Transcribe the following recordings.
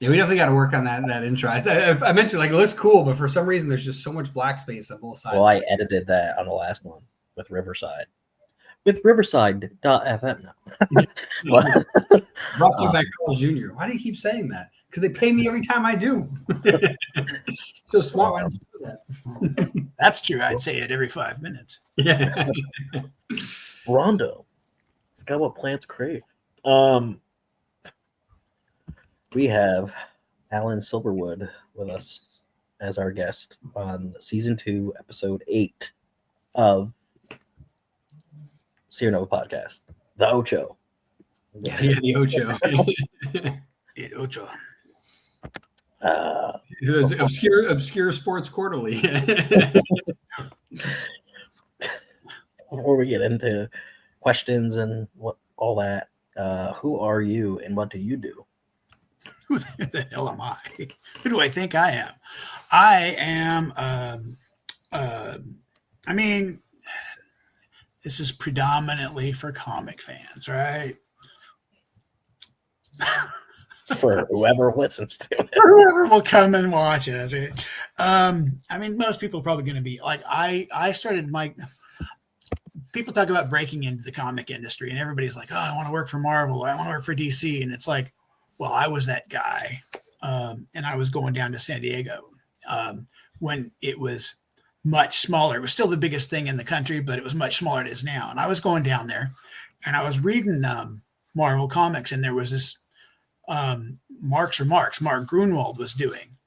Yeah, we definitely got to work on that intro. I mentioned like it looks cool, but for some reason there's just so much black space on both sides. Well, I edited that on the last one with Riverside. With Riverside.fm now. Brought to you by Carl Jr. Why do you keep saying that? Because they pay me every time I do. So smart. Why don't you do that? That's true. I'd say it every 5 minutes. Yeah. Rondo. It's got what plants crave. We have Alin Silverwood with us as our guest on season 2, episode 8 of SeerNova Podcast. The Ocho. Yeah, the Ocho. The Ocho. It was obscure sports quarterly. Before we get into questions and all that, who are you and what do you do? Who the hell am I? Who do I think I am? I am, I mean, this is predominantly for comic fans, right? For whoever listens to it. For whoever will come and watch us. Right? I mean, most people are probably going to be like, I started people talk about breaking into the comic industry and everybody's like, oh, I want to work for Marvel or I want to work for DC. And it's like, well, I was that guy. And I was going down to San Diego when it was much smaller. It was still the biggest thing in the country, but it was much smaller than it is now. And I was going down there and I was reading Marvel comics, and there was this Mark Grunwald was doing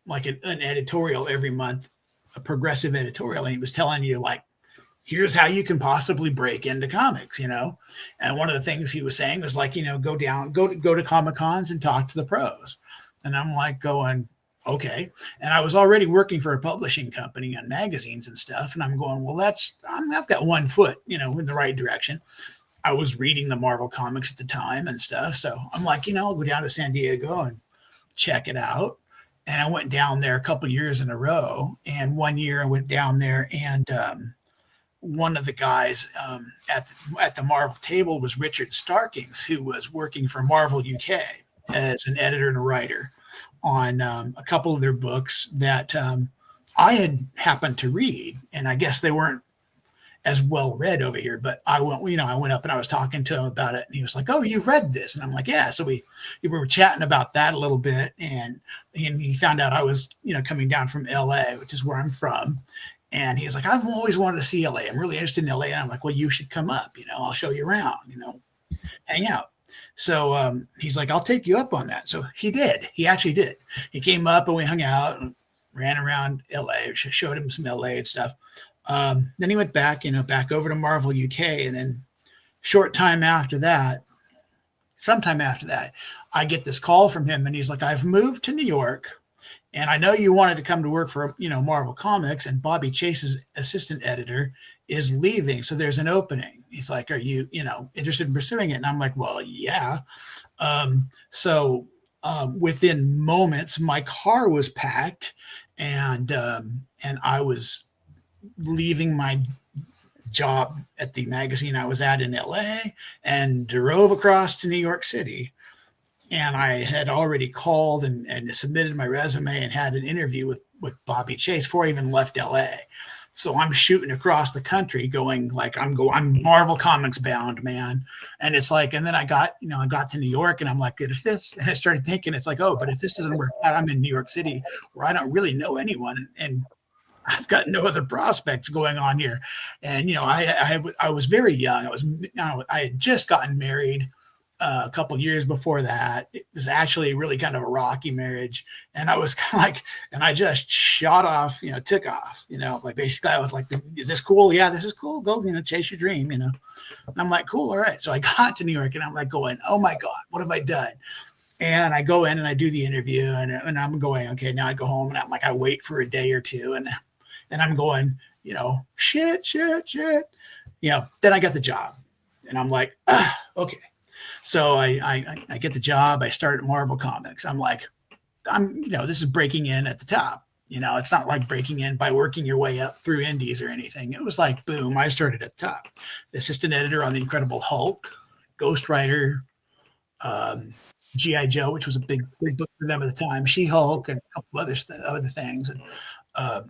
like an editorial every month, a progressive editorial. And he was telling you like, here's how you can possibly break into comics, you know? And one of the things he was saying was like, you know, go to Comic Cons and talk to the pros. And I'm like going, okay. And I was already working for a publishing company on magazines and stuff. And I'm going, well, I've got one foot, you know, in the right direction. I was reading the Marvel comics at the time and stuff. So I'm like, you know, I'll go down to San Diego and check it out. And I went down there a couple of years in a row. And one year I went down there and, one of the guys at the Marvel table was Richard Starkings, who was working for Marvel UK as an editor and a writer on a couple of their books that I had happened to read, and I guess they weren't as well read over here. But I went up and I was talking to him about it, and he was like, "Oh, you've read this?" And I'm like, "Yeah." So we were chatting about that a little bit, and he found out I was coming down from LA, which is where I'm from. And he's like, I've always wanted to see LA. I'm really interested in LA. And I'm like, well, you should come up, I'll show you around, hang out. So he's like, I'll take you up on that. So he did. He actually did. He came up and we hung out and ran around LA, showed him some LA and stuff. Then he went back, back over to Marvel UK. And then sometime after that, I get this call from him and he's like, I've moved to New York. And I know you wanted to come to work for, Marvel Comics, and Bobby Chase's assistant editor is leaving. So there's an opening. He's like, are you, interested in pursuing it? And I'm like, well, yeah. So within moments, my car was packed and I was leaving my job at the magazine I was at in LA and drove across to New York City. And I had already called and submitted my resume and had an interview with Bobby Chase before I even left LA. So I'm shooting across the country going like, I'm Marvel Comics bound, man. And it's like, and then I got to New York and I'm like, and I started thinking, it's like, oh, but if this doesn't work out, I'm in New York City where I don't really know anyone. And I've got no other prospects going on here. And, I was very young. I had just gotten married. A couple of years before that. It was actually really kind of a rocky marriage. And I was kind of like, and I just shot off, took off, like basically I was like, is this cool? Yeah, this is cool. Go, chase your dream, And I'm like, cool. All right. So I got to New York and I'm like going, oh my God, what have I done? And I go in and I do the interview and I'm going, okay, now I go home and I'm like, I wait for a day or two and I'm going, shit. Then I got the job and I'm like, okay. So I get the job. I start at Marvel Comics. This is breaking in at the top. It's not like breaking in by working your way up through indies or anything. It was like, boom, I started at the top. The assistant editor on the Incredible Hulk, Ghost Rider, G.I. Joe, which was a big book for them at the time, She-Hulk, and a couple other things. And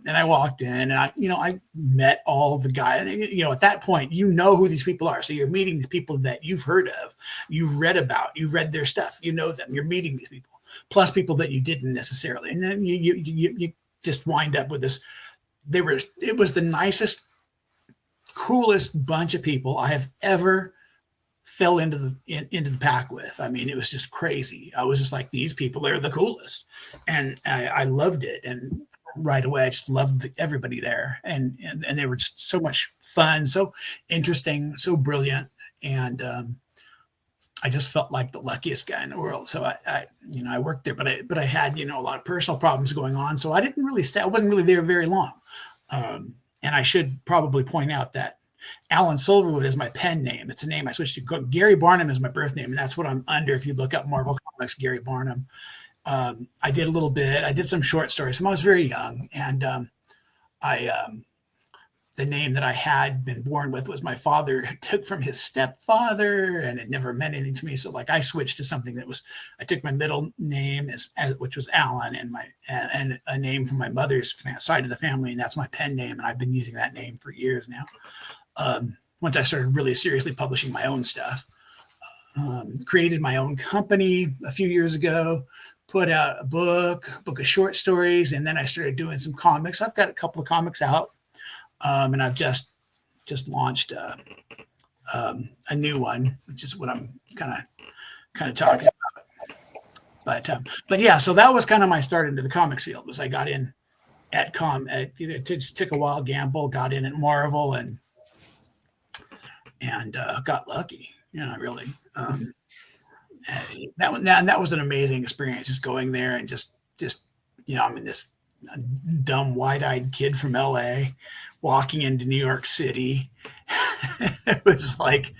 I walked in, and I met all the guys. At that point, who these people are. So you're meeting the people that you've heard of, you've read about, you've read their stuff, them. You're meeting these people, plus people that you didn't necessarily. And then you just wind up with this. It was the nicest, coolest bunch of people I have ever fell into the pack with. I mean, it was just crazy. I was just like, these people, they're the coolest. And I loved it. And right away, I just loved everybody there. And they were just so much fun, so interesting, so brilliant. And I just felt like the luckiest guy in the world. So I worked there, but I had, a lot of personal problems going on. So I didn't really stay. I wasn't really there very long. And I should probably point out that Alin Silverwood is my pen name. It's a name I switched to. Gary Barnum is my birth name, and that's what I'm under. If you look up Marvel Comics, Gary Barnum. I did a little bit. I did some short stories when I was very young, and the name that I had been born with was my father took from his stepfather, and it never meant anything to me. So I switched to something that was, I took my middle name which was Allen, and a name from my mother's side of the family, and that's my pen name, and I've been using that name for years now. Once I started really seriously publishing my own stuff, created my own company a few years ago, put out a book of short stories, and then I started doing some comics. I've got a couple of comics out, and I've just launched a new one, which is what I'm kind of talking about. But yeah, so that was kind of my start into the comics field. Was I got in it just took a wild gamble, got in at Marvel, and got lucky, really. That was an amazing experience, just going there and just I'm in this dumb wide-eyed kid from LA walking into New York City. It was like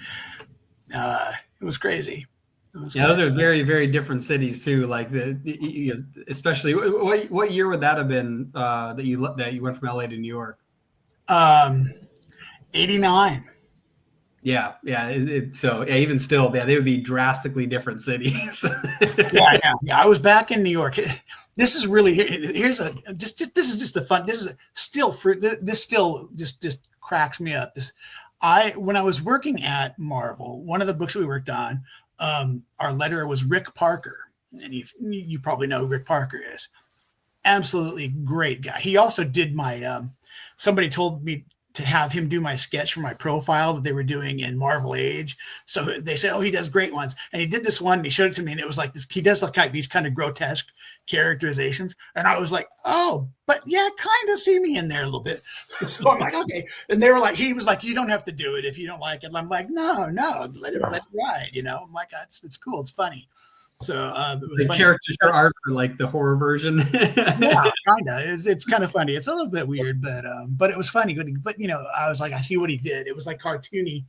it was crazy. Those are very, very different cities too. Like especially what year would that have been that you went from LA to New York? 89. Yeah. So even still, they would be drastically different cities. Yeah. I was back in New York. This is really this is just the fun. This is still fruit. This still just cracks me up. When I was working at Marvel, one of the books we worked on, our letterer was Rick Parker, and you probably know who Rick Parker is. Absolutely great guy. He also did my. Somebody told me to have him do my sketch for my profile that they were doing in Marvel Age. So they said, oh, he does great ones. And he did this one and he showed it to me, and it was like this, he does like these kind of grotesque characterizations. And I was like, oh, but yeah, kind of see me in there a little bit. So I'm like, okay. And they were like, he was like, you don't have to do it if you don't like it. And I'm like, no, let it ride. I'm like, it's cool. It's funny. So the characters are for like the horror version. Yeah, kind of. It's kind of funny. It's a little bit weird, but it was funny. But I was like, I see what he did. It was like cartooning,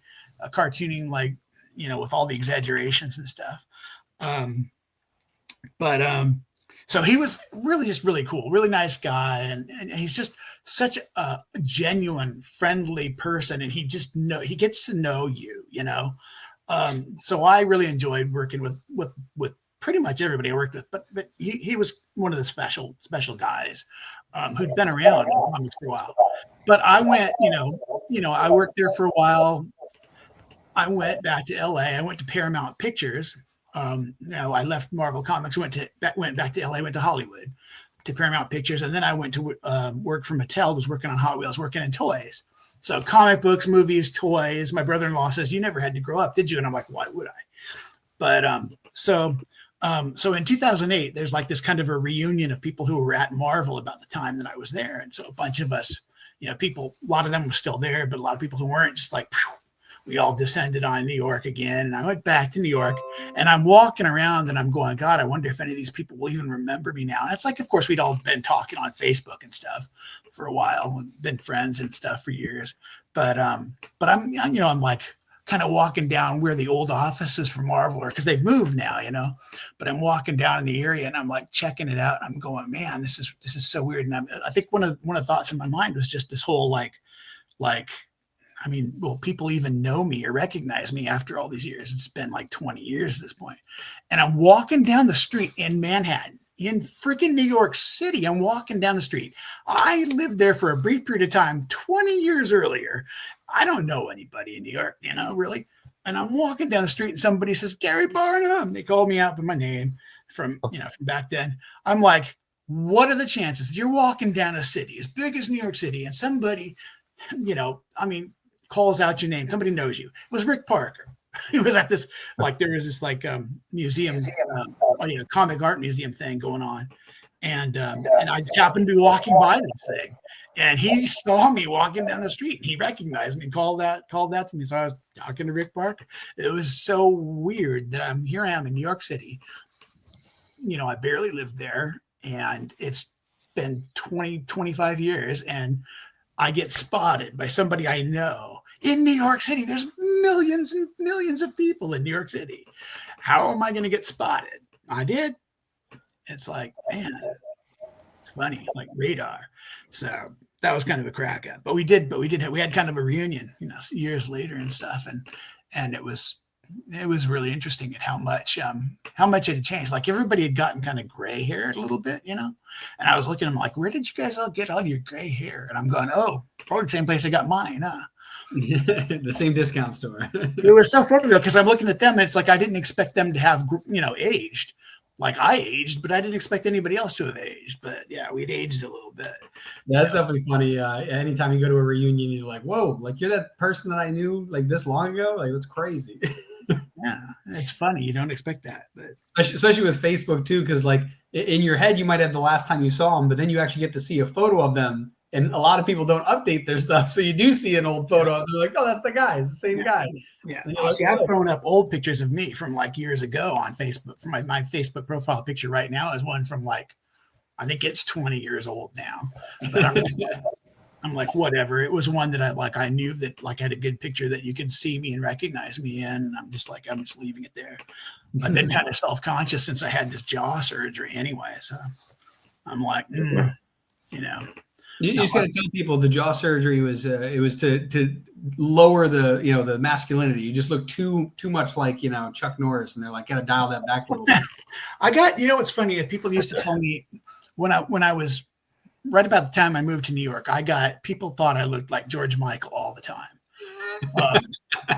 like with all the exaggerations and stuff. So he was really cool, really nice guy, and he's just such a genuine, friendly person, and he gets to know you, So I really enjoyed working with pretty much everybody I worked with, but he was one of the special guys who'd been around for a while. But I went, I worked there for a while. I went back to LA. I went to Paramount Pictures. I left Marvel Comics, went back to LA, went to Hollywood, to Paramount Pictures, and then I went to work for Mattel. Was working on Hot Wheels, working in toys. So comic books, movies, toys. My brother-in-law says, you never had to grow up, did you? And I'm like, why would I? But so in 2008, there's like this kind of a reunion of people who were at Marvel about the time that I was there. And so a bunch of us, people, a lot of them were still there, but a lot of people who weren't, just like, we all descended on New York again. And I went back to New York, and I'm walking around and I'm going, God, I wonder if any of these people will even remember me now. And it's like, of course, we'd all been talking on Facebook and stuff for a while, and been friends and stuff for years. But I'm like, kind of walking down where the old offices for Marvel are, because they've moved now, but I'm walking down in the area and I'm like checking it out. I'm going, man, this is so weird. And I think one of the thoughts in my mind was just this whole like, I mean, will people even know me or recognize me after all these years? It's been like 20 years at this point. And I'm walking down the street in Manhattan, in freaking New York City. I'm walking down the street. I lived there for a brief period of time 20 years earlier. I don't know anybody in New York, really. And I'm walking down the street and somebody says, Gary Barnum. They called me out by my name from back then. I'm like, what are the chances that you're walking down a city as big as New York City and somebody, calls out your name. Somebody knows you. It was Rick Parker. He was at this, there was this museum, comic art museum thing going on. And I happened to be walking by this thing, and he saw me walking down the street and he recognized me and called that to me. So I was talking to Rick Parker. It was so weird that I am in New York City. I barely lived there, and it's been 25 years, and I get spotted by somebody I know in New York City. There's millions and millions of people in New York City. How am I going to get spotted? I did. It's like, man, it's funny, like radar. So that was kind of a crack up. But we had kind of a reunion, years later and stuff. And it was really interesting at how much it had changed. Like everybody had gotten kind of gray hair a little bit, And I was looking at them like, where did you guys all get all your gray hair? And I'm going, oh, probably the same place I got mine, huh? The same discount store. It was so funny though, because I'm looking at them and it's like I didn't expect them to have, aged. Like I aged, but I didn't expect anybody else to have aged. But yeah, we'd aged a little bit. That's definitely funny. Anytime you go to a reunion, you're like, whoa, like you're that person that I knew like this long ago. Like that's crazy. Yeah, it's funny. You don't expect that, but especially with Facebook too, because like in your head you might have the last time you saw them, but then you actually get to see a photo of them. And a lot of people don't update their stuff, so you do see an old photo. They're like, "Oh, that's the guy. It's the same guy." Yeah. See, I've thrown up old pictures of me from like years ago on Facebook. For my Facebook profile picture right now is one from like, I think it's 20 years old now. But I'm like, whatever. It was one that I knew that like I had a good picture that you could see me and recognize me in. And I'm just leaving it there. I've been kind of self-conscious since I had this jaw surgery anyway. So I'm like, You just got to tell people the jaw surgery was to lower the masculinity. You just look too much like Chuck Norris, and they're like, got to dial that back a little bit. I got what's funny? People used to tell me when I was right about the time I moved to New York, people thought I looked like George Michael all the time.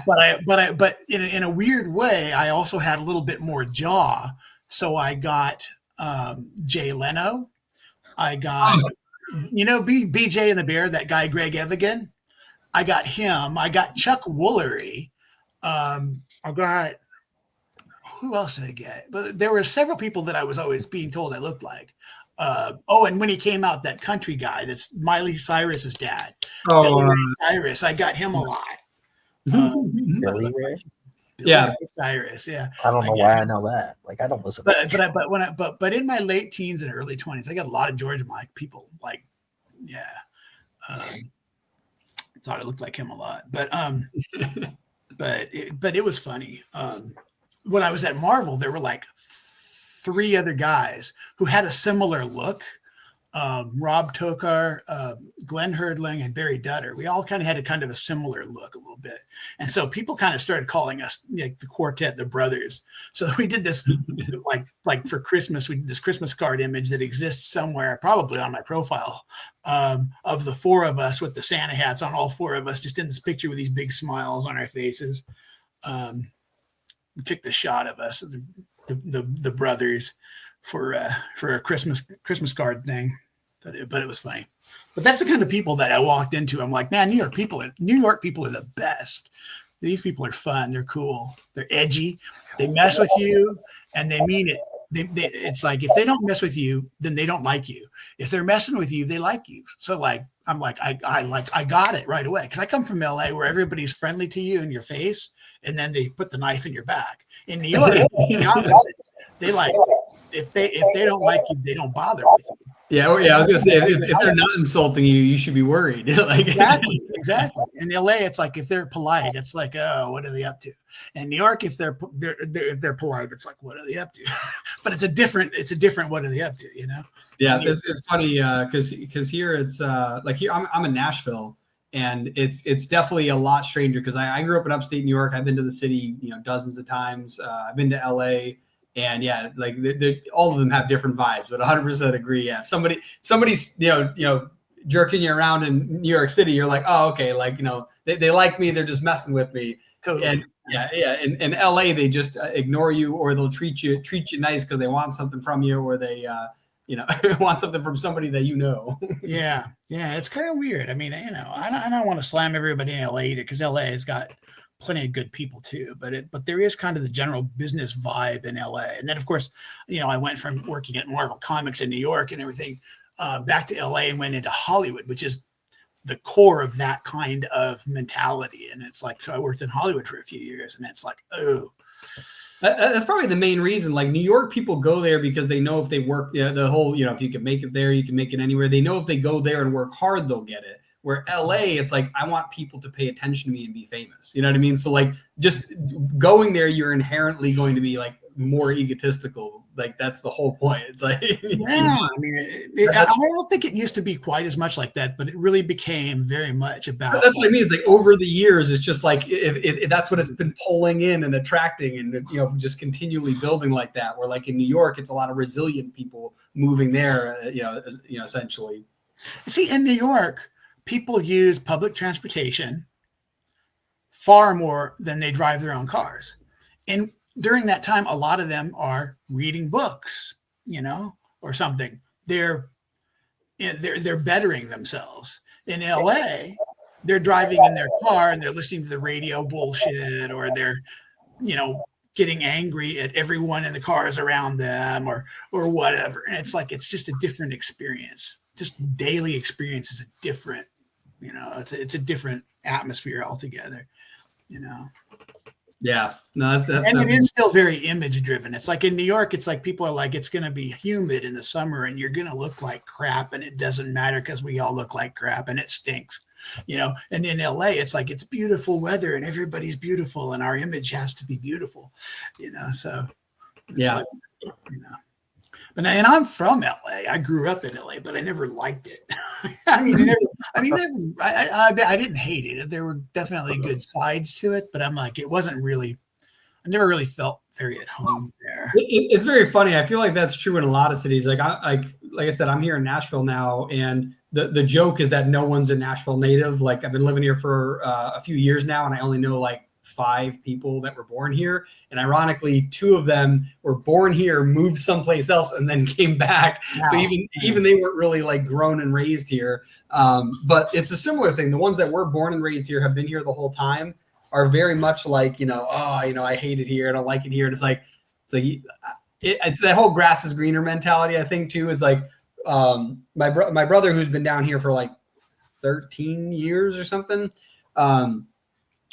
But in a weird way, I also had a little bit more jaw. So I got Jay Leno. I got. BJ and the Bear, that guy, Greg Evigan. I got him. I got Chuck Woolery. I got, who else did I get? But there were several people that I was always being told I looked like. And when he came out, that country guy, that's Miley Cyrus's dad. Billy Ray Cyrus. I got him a lot. Billy Ray? Billy Ray Cyrus, yeah. I don't know why I know that. Like I don't listen. But in my late teens and early 20s, I got a lot of George Mike people. Like, yeah, thought it looked like him a lot. But it was funny. When I was at Marvel, there were like 3 other guys who had a similar look. Rob Tokar, Glenn Herdling, and Barry Dutter. We all kind of had a similar look a little bit. And so people kind of started calling us like the quartet, the brothers. So we did this like for Christmas, we did this Christmas card image that exists somewhere, probably on my profile, of the 4 of us with the Santa hats on, all 4 of us just in this picture with these big smiles on our faces. We took the shot of us, the brothers, for a Christmas card thing. But it was funny. But that's the kind of people that I walked into. I'm like, man, New York people are the best. These people are fun. They're cool. They're edgy. They mess with you and they mean it. It's like, if they don't mess with you, then they don't like you. If they're messing with you, they like you. So like, I'm like, I got it right away. Cause I come from LA where everybody's friendly to you in your face. And then they put the knife in your back. In New York, the opposite. They like, if they don't like you, they don't bother with you. Yeah, or yeah, I was gonna say if they're not insulting you, you should be worried. Like Exactly. In LA, it's like if they're polite, it's like, oh, what are they up to? In New York, if they're polite, it's like, what are they up to? But it's a different what are they up to? You know? Yeah, it's funny because here it's like here I'm in Nashville, and it's definitely a lot stranger because I grew up in upstate New York. I've been to the city dozens of times. I've been to LA, and yeah, like all of them have different vibes. But 100% agree. Yeah, if somebody's jerking you around in New York City, you're like, oh, okay, like they like me, they're just messing with me. Totally. And yeah. In LA, they just ignore you, or they'll treat you nice because they want something from you, or they want something from somebody that Yeah, it's kind of weird. I mean, I don't want to slam everybody in LA either because LA has got plenty of good people too, but there is kind of the general business vibe in LA. And then of course, I went from working at Marvel Comics in New York and everything back to LA and went into Hollywood, which is the core of that kind of mentality. And it's like, so I worked in Hollywood for a few years, and it's like, oh. That's probably the main reason. Like New York people go there because they know if they work, the whole, if you can make it there, you can make it anywhere. They know if they go there and work hard, they'll get it. Where LA, it's like, I want people to pay attention to me and be famous. You know what I mean? So like just going there, you're inherently going to be like more egotistical. Like that's the whole point. It's like, yeah, I mean, I don't think it used to be quite as much like that, but it really became very much about. That's what I mean. It's like over the years, it's just like if that's what it's been pulling in and attracting, and just continually building like that. Where like in New York, it's a lot of resilient people moving there. Essentially. See, in New York, people use public transportation far more than they drive their own cars, and during that time, a lot of them are reading books, or something. They're bettering themselves. In LA, they're driving in their car and they're listening to the radio bullshit, or they're, getting angry at everyone in the cars around them, or whatever. And it's like, it's just a different experience. Just daily experience is a different, it's a different atmosphere altogether, Yeah, no, that's and it is still very image driven. It's like in New York, it's like people are like, it's going to be humid in the summer and you're going to look like crap, and it doesn't matter because we all look like crap and it stinks, And in LA, it's like it's beautiful weather and everybody's beautiful and our image has to be beautiful, So yeah, like, and I'm from LA. I grew up in LA, but I never liked it. I didn't hate it. There were definitely good sides to it, but I'm like, it wasn't really. I never really felt very at home there. It's very funny. I feel like that's true in a lot of cities. Like I said, I'm here in Nashville now, and the joke is that no one's a Nashville native. Like I've been living here for a few years now, and I only know like 5 people that were born here, and ironically 2 of them were born here, moved someplace else, and then came back. Wow. So even they weren't really like grown and raised here, but it's a similar thing. The ones that were born and raised here have been here the whole time, are very much like I hate it here, I don't like it here. And it's that whole grass is greener mentality. I think too is like my brother, who's been down here for like 13 years or something,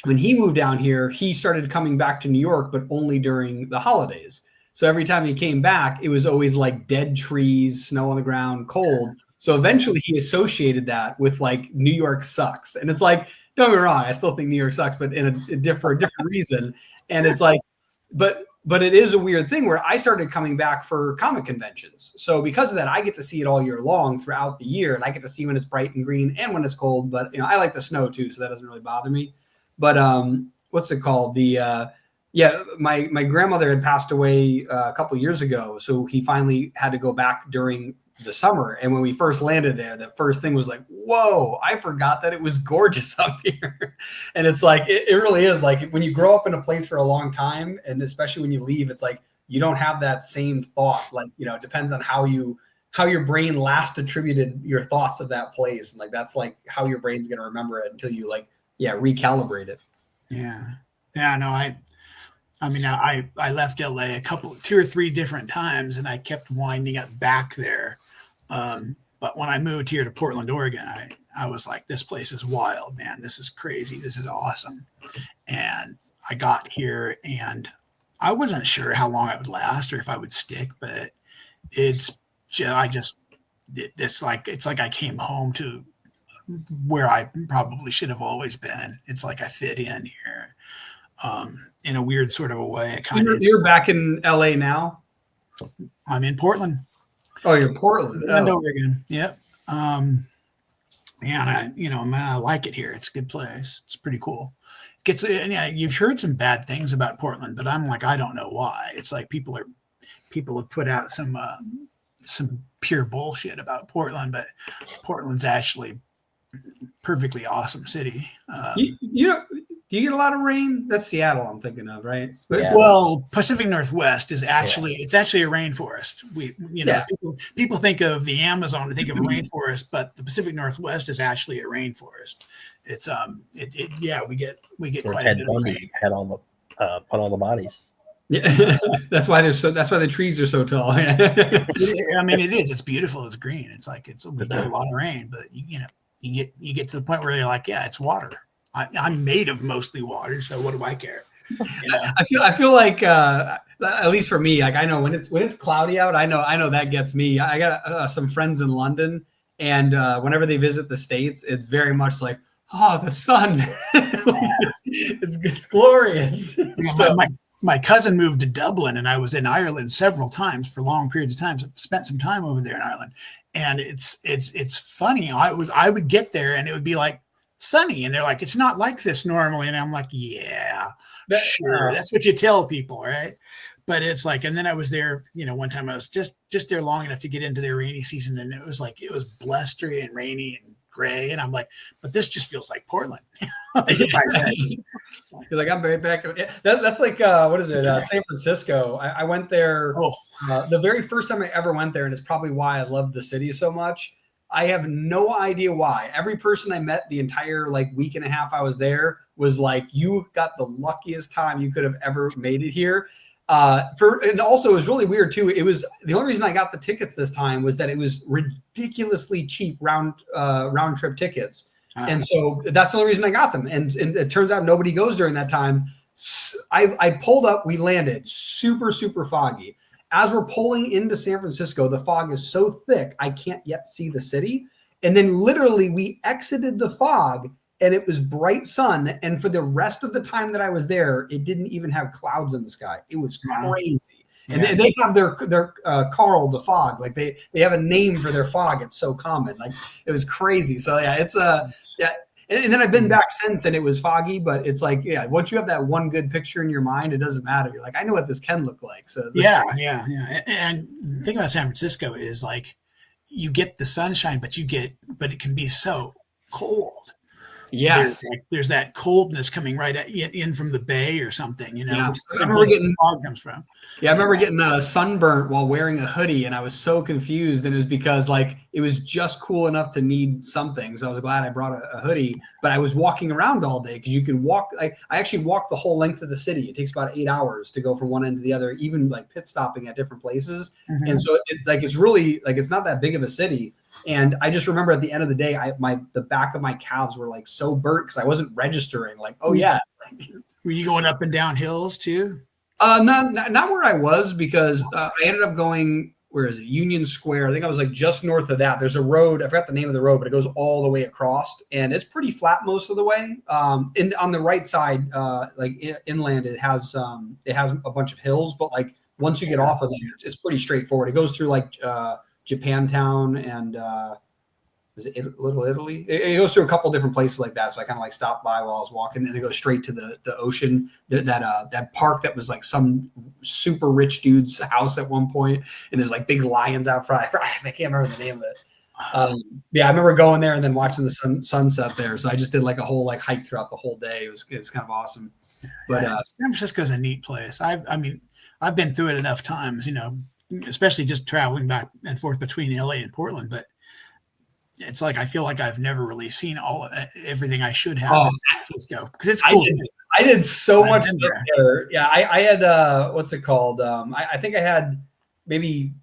when he moved down here, he started coming back to New York, but only during the holidays. So every time he came back, it was always like dead trees, snow on the ground, cold. So eventually he associated that with like New York sucks. And it's like, don't get me wrong, I still think New York sucks, but in a different reason. And it's like, but it is a weird thing where I started coming back for comic conventions. So because of that, I get to see it all year long throughout the year. And I get to see when it's bright and green and when it's cold. But I like the snow too, so that doesn't really bother me. But what's it called? My grandmother had passed away a couple years ago, so he finally had to go back during the summer. And when we first landed there, the first thing was like, whoa, I forgot that it was gorgeous up here. And it's like, it really is like when you grow up in a place for a long time, and especially when you leave, it's like you don't have that same thought. Like, it depends on how your brain last attributed your thoughts of that place. And like that's like how your brain's going to remember it until you recalibrate it. Yeah, no, I left LA 2 or 3 different times, and I kept winding up back there. But when I moved here to Portland, Oregon, I was like, this place is wild, man. This is crazy. This is awesome. And I got here and I wasn't sure how long I would last or if I would stick, but I just it's like I came home to where I probably should have always been. It's like I fit in here, in a weird sort of a way. It kind of. You're back in LA now. I'm in Portland. Oh, you're in Portland. Oregon. Yep. Yeah, and I like it here. It's a good place. It's pretty cool. You've heard some bad things about Portland, but I'm like, I don't know why. It's like people have put out some pure bullshit about Portland, but Portland's actually perfectly awesome city. Do you get a lot of rain? That's Seattle I'm thinking of, right? Yeah. Well, Pacific Northwest is actually it's actually a rainforest. People think of the Amazon to think of a rainforest, but the Pacific Northwest is actually a rainforest. It's we get quite a bit of rain. Had all the put all the bodies. Yeah, that's why the trees are so tall. I mean, it is. It's beautiful. It's green. It's like we get a lot of rain, but you get to the point where you're like, yeah, it's water. I'm made of mostly water, so what do I care? I feel like at least for me, like I know when it's cloudy out, I know that gets me. I got some friends in London, and whenever they visit the States, it's very much like, oh, the sun, it's glorious. So, my cousin moved to Dublin, and I was in Ireland several times for long periods of time. So spent some time over there in Ireland, and it's funny. I would get there, and it would be like sunny, and they're like, it's not like this normally, and I'm like, yeah, sure, that's what you tell people, right? But it's like, and then I was there, one time I was just there long enough to get into their rainy season, and it was blustery and rainy and gray, and I'm like, but this just feels like Portland. You're like, I'm right back. That's like what is it? San Francisco. I went there the very first time I ever went there, and it's probably why I loved the city so much. I have no idea why. Every person I met the entire week and a half I was there was like, you got the luckiest time you could have ever made it here. And also it was really weird too. It was the only reason I got the tickets this time was that it was ridiculously cheap round trip tickets. And so that's the only reason I got them. And it turns out nobody goes during that time. I pulled up, we landed super, super foggy. As we're pulling into San Francisco, the fog is so thick, I can't yet see the city. And then literally we exited the fog and it was bright sun. And for the rest of the time that I was there, it didn't even have clouds in the sky. It was crazy. Yeah. And they have their Carl the fog. Like they have a name for their fog. It's so common. Like it was crazy. So yeah, it's And then I've been back since, and it was foggy. But it's like, yeah, once you have that one good picture in your mind, it doesn't matter. You're like, I know what this can look like. So yeah. And the thing about San Francisco is like, you get the sunshine, but it can be so cold. Yes, there's that coldness coming right in from the bay or something, Yeah. I remember getting fog comes from. Yeah, I remember getting sunburnt while wearing a hoodie, and I was so confused. And it was because it was just cool enough to need something. So I was glad I brought a hoodie. But I was walking around all day because you can walk. I actually walked the whole length of the city. It takes about 8 hours to go from one end to the other, even pit stopping at different places. Mm-hmm. And so it's really it's not that big of a city. And I just remember at the end of the day, the back of my calves were so burnt because I wasn't registering. Were you going up and down hills too? Not where I was, because I ended up going, where is it? Union Square. I think I was just north of that. There's a road. I forgot the name of the road, but it goes all the way across, and it's pretty flat most of the way. On the right side, inland, it has a bunch of hills, but once you get off of them, it's pretty straightforward. It goes through Japantown and is it Little Italy? It goes through a couple different places like that. So I kind of stopped by while I was walking, and it goes straight to the ocean. That park that was some super rich dude's house at one point, and there's big lions out front. I can't remember the name of it. Yeah, I remember going there and then watching the sunset there. So I just did a whole hike throughout the whole day. It was kind of awesome. But San Francisco's a neat place. I've been through it enough times, especially just traveling back and forth between LA and Portland, but it's I feel like I've never really seen everything I should have in San Francisco, because it's cool. I did so much stuff there. Yeah, I had what's it called? I think I had maybe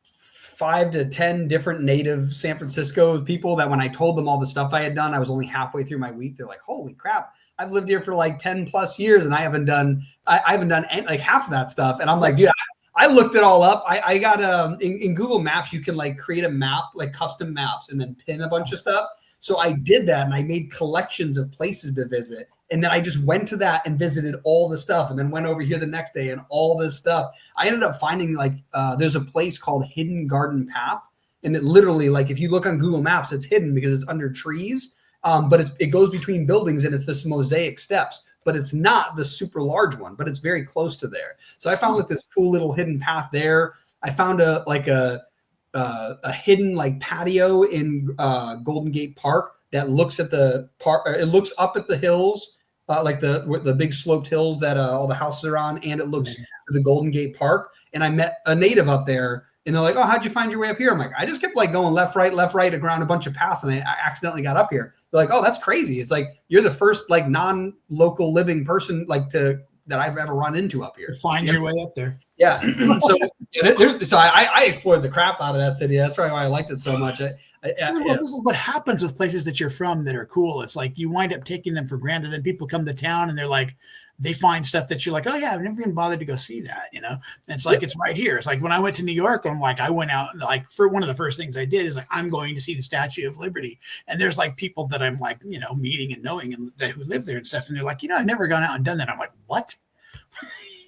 5 to 10 different native San Francisco people that when I told them all the stuff I had done, I was only halfway through my week. They're like, "Holy crap! I've lived here for 10 plus years, and I haven't done half of that stuff." And I'm like, "Yeah, I looked it all up. I got in Google Maps, you can like create a map, like custom maps, and then pin a bunch of stuff. So I did that, and I made collections of places to visit. And then I just went to that and visited all the stuff, and then went over here the next day and all this stuff. I ended up finding like there's a place called Hidden Garden Path, and it literally, like, if you look on Google Maps, it's hidden because it's under trees, but it goes between buildings, and it's this mosaic steps. But it's not the super large one, but it's very close to there. So I found like this cool little hidden path there. I found a hidden like patio in Golden Gate Park that looks at the park. It looks up at the hills, like the big sloped hills that all the houses are on, and it looks to the Golden Gate Park. And I met a native up there, and they're like, "Oh, how'd you find your way up here?" I'm like, "I just kept like going left, right, around a bunch of paths, and I accidentally got up here." They're like, "Oh, that's crazy." It's like you're the first like non-local living person like that I've ever run into up here. Find your way up there. Yeah. So I explored the crap out of that city. That's probably why I liked it so much. This is what happens with places that you're from that are cool. It's like you wind up taking them for granted. Then people come to town and they're like, they find stuff that you're like, oh yeah, I've never even bothered to go see that, you know? And it's like, it's right here. It's like when I went to New York, I'm like, I went out, like, for one of the first things I did is like, I'm going to see the Statue of Liberty. And there's like people that I'm like, you know, meeting and knowing and who live there and stuff. And they're like, you know, I've never gone out and done that. I'm like, what?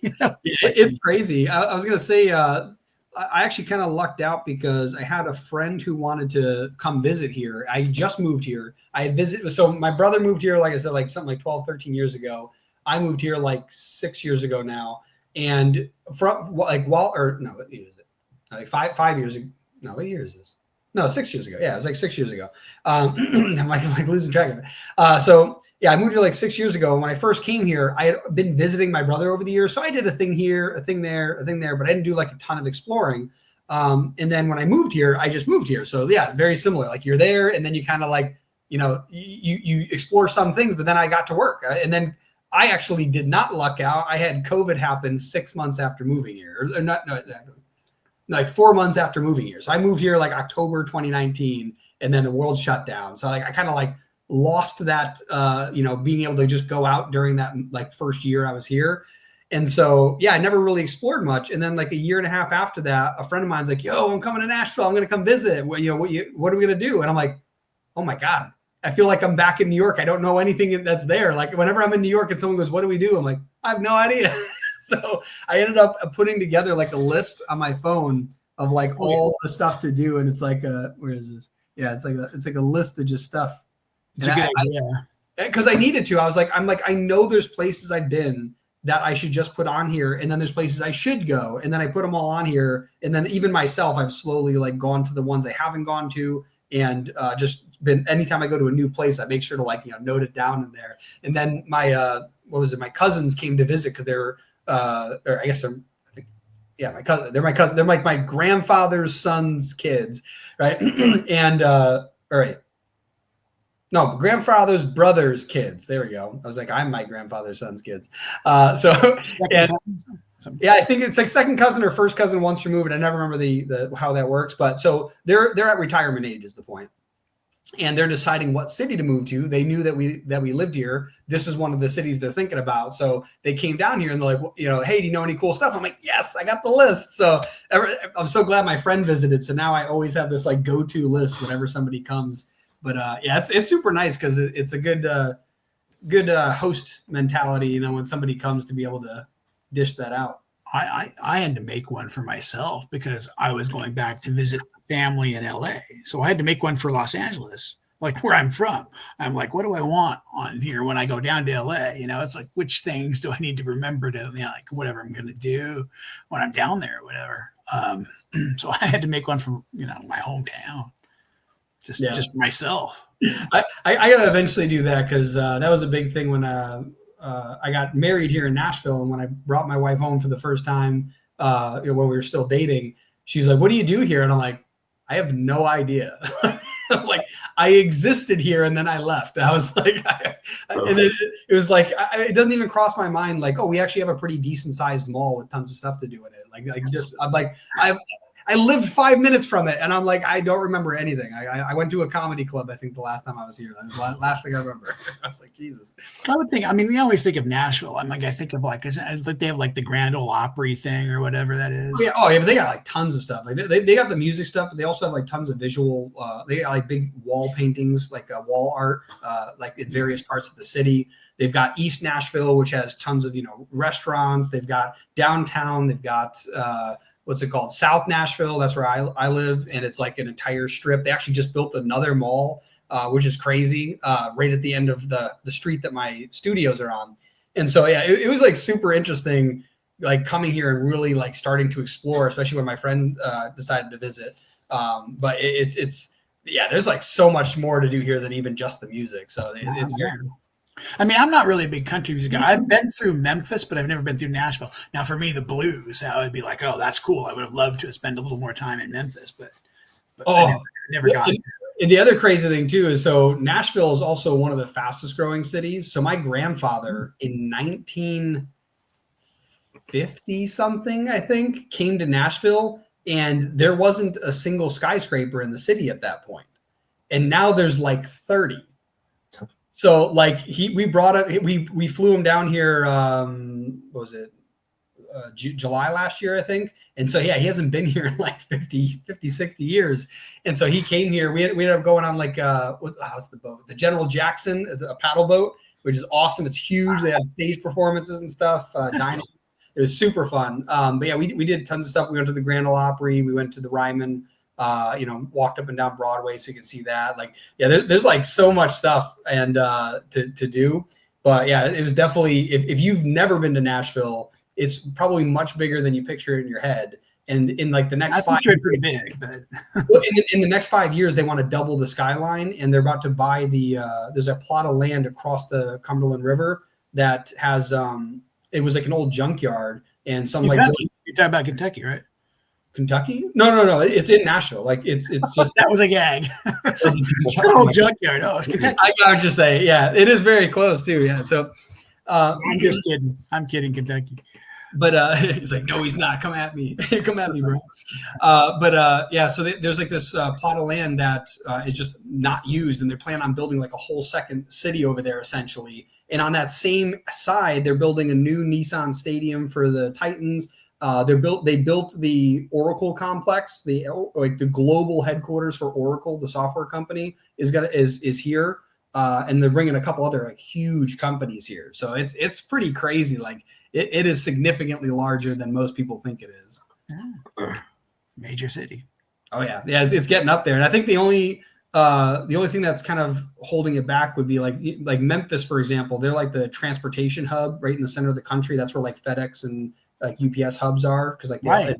You know, it's crazy. I was going to say, I actually kind of lucked out because I had a friend who wanted to come visit here. I just moved here. I had visited. So my brother moved here, like I said, like something like 12, 13 years ago. I moved here like 6 years ago now. And from like, what year is it? Like 5 years ago. No, what year is this? No, 6 years ago. Yeah, it was like 6 years ago. I'm like losing track of it. So yeah, I moved here like 6 years ago. When I first came here, I had been visiting my brother over the years. So I did a thing here, a thing there, but I didn't do like a ton of exploring. And then when I moved here, I just moved here. So yeah, very similar. Like you're there and then you kind of like, you know, you explore some things, but then I got to work. And then I actually did not luck out. I had COVID happen 6 months after moving here, or not, no, like 4 months after moving here. So I moved here like October 2019, and then the world shut down. So like I kind of like lost that, you know, being able to just go out during that like first year I was here. And so, yeah, I never really explored much. And then like a year and a half after that, a friend of mine's like, yo, I'm coming to Nashville. I'm going to come visit. What are we going to do? And I'm like, oh my God, I feel like I'm back in New York. I don't know anything that's there. Like whenever I'm in New York and someone goes, what do we do? I'm like, I have no idea. So I ended up putting together like a list on my phone of like all the stuff to do. And it's like, where is this? Yeah, it's like a list of just stuff. It's a good idea. Because I needed to. I'm like, I know there's places I've been that I should just put on here. And then there's places I should go. And then I put them all on here. And then even myself, I've slowly like gone to the ones I haven't gone to. And just been, anytime I go to a new place, I make sure to like, you know, note it down in there. And then my, my cousins came to visit because they're, or I guess they're, my cousin, they're my cousin. They're like my grandfather's son's kids. Right. And, all right. No, grandfather's brother's kids. There we go. I was like, I'm my grandfather's son's kids. Yeah, I think it's like second cousin or first cousin once removed. I never remember the how that works, but so they're at retirement age is the point, and they're deciding what city to move to. They knew that we lived here. This is one of the cities they're thinking about, so they came down here and they're like, you know, hey, do you know any cool stuff? I'm like, yes, I got the list. So I'm so glad my friend visited. So now I always have this like go-to list whenever somebody comes. But yeah, it's super nice because it's a good host mentality, you know, when somebody comes to be able to dish that out. I had to make one for myself because I was going back to visit family in LA. So I had to make one for Los Angeles, like where I'm from. I'm like, what do I want on here when I go down to LA? You know, it's like, which things do I need to remember to, you know, like whatever I'm going to do when I'm down there or whatever. So I had to make one from, you know, my hometown. Just myself. I got to eventually do that because that was a big thing when I got married here in Nashville. And when I brought my wife home for the first time when we were still dating, she's like, what do you do here? And I'm like, I have no idea. I'm like, I existed here and then I left. I was like, and it was like, it doesn't even cross my mind. Like, oh, we actually have a pretty decent sized mall with tons of stuff to do in it. Like just, I'm like, I I lived 5 minutes from it, and I'm like, I don't remember anything. I went to a comedy club, I think, the last time I was here. That was the last thing I remember. I was like, Jesus. I would think. I mean, we always think of Nashville. I'm like, I think of like, it's like they have like the Grand Ole Opry thing or whatever that is. Oh yeah, but they got like tons of stuff. Like they got the music stuff, but they also have like tons of visual. They got like big wall paintings, like wall art, like in various parts of the city. They've got East Nashville, which has tons of restaurants. They've got downtown. They've got what's it called? South Nashville. That's where I live, and it's like an entire strip. They actually just built another mall, which is crazy, right at the end of the street that my studios are on. And so yeah, it was like super interesting, like coming here and really like starting to explore, especially when my friend decided to visit. But it's there's like so much more to do here than even just the music. So it's great. I mean, I'm not really a big country music guy. I've been through Memphis, but I've never been through Nashville. Now, for me, the blues, I would be like, oh, that's cool. I would have loved to spend a little more time in Memphis, but I never got it. And the other crazy thing, too, is so Nashville is also one of the fastest growing cities. So my grandfather in 1950 something, I think, came to Nashville, and there wasn't a single skyscraper in the city at that point. And now there's like 30. So like we flew him down here. What was it? July last year, I think. And so, yeah, he hasn't been here in like 50, 60 years. And so he came here. We ended up going on like, how's the boat? The General Jackson. It's a paddle boat, which is awesome. It's huge. They have stage performances and stuff. Dining. It was super fun. But yeah, we did tons of stuff. We went to the Grand Ole Opry. We went to the Ryman. Walked up and down Broadway so you can see that. Like, yeah, there's like so much stuff and to do. But yeah, it was definitely, if you've never been to Nashville, it's probably much bigger than you picture it in your head. And in like the next 5 years, pretty big, but in the next 5 years, they want to double the skyline, and they're about to buy there's a plot of land across the Cumberland River that has it was like an old junkyard and some you're talking about Kentucky, right? Kentucky? No. It's in Nashville. Like it's just that was a gag. It's an old junkyard. Oh, it's Kentucky. I would just say, yeah, it is very close too. Yeah. So I'm just kidding. I'm kidding, Kentucky. But he's like, no, he's not. Come at me. Come at me, bro. Yeah, so there's like this plot of land that is just not used, and they plan on building like a whole second city over there, essentially. And on that same side, they're building a new Nissan stadium for the Titans. They built the Oracle complex, the global headquarters for Oracle, the software company, is here, and they're bringing a couple other like huge companies here. So it's pretty crazy. Like it is significantly larger than most people think it is. Major city. Oh yeah, it's getting up there, and I think the only thing that's kind of holding it back would be like Memphis, for example. They're like the transportation hub right in the center of the country. That's where like FedEx and like UPS hubs are, because like right.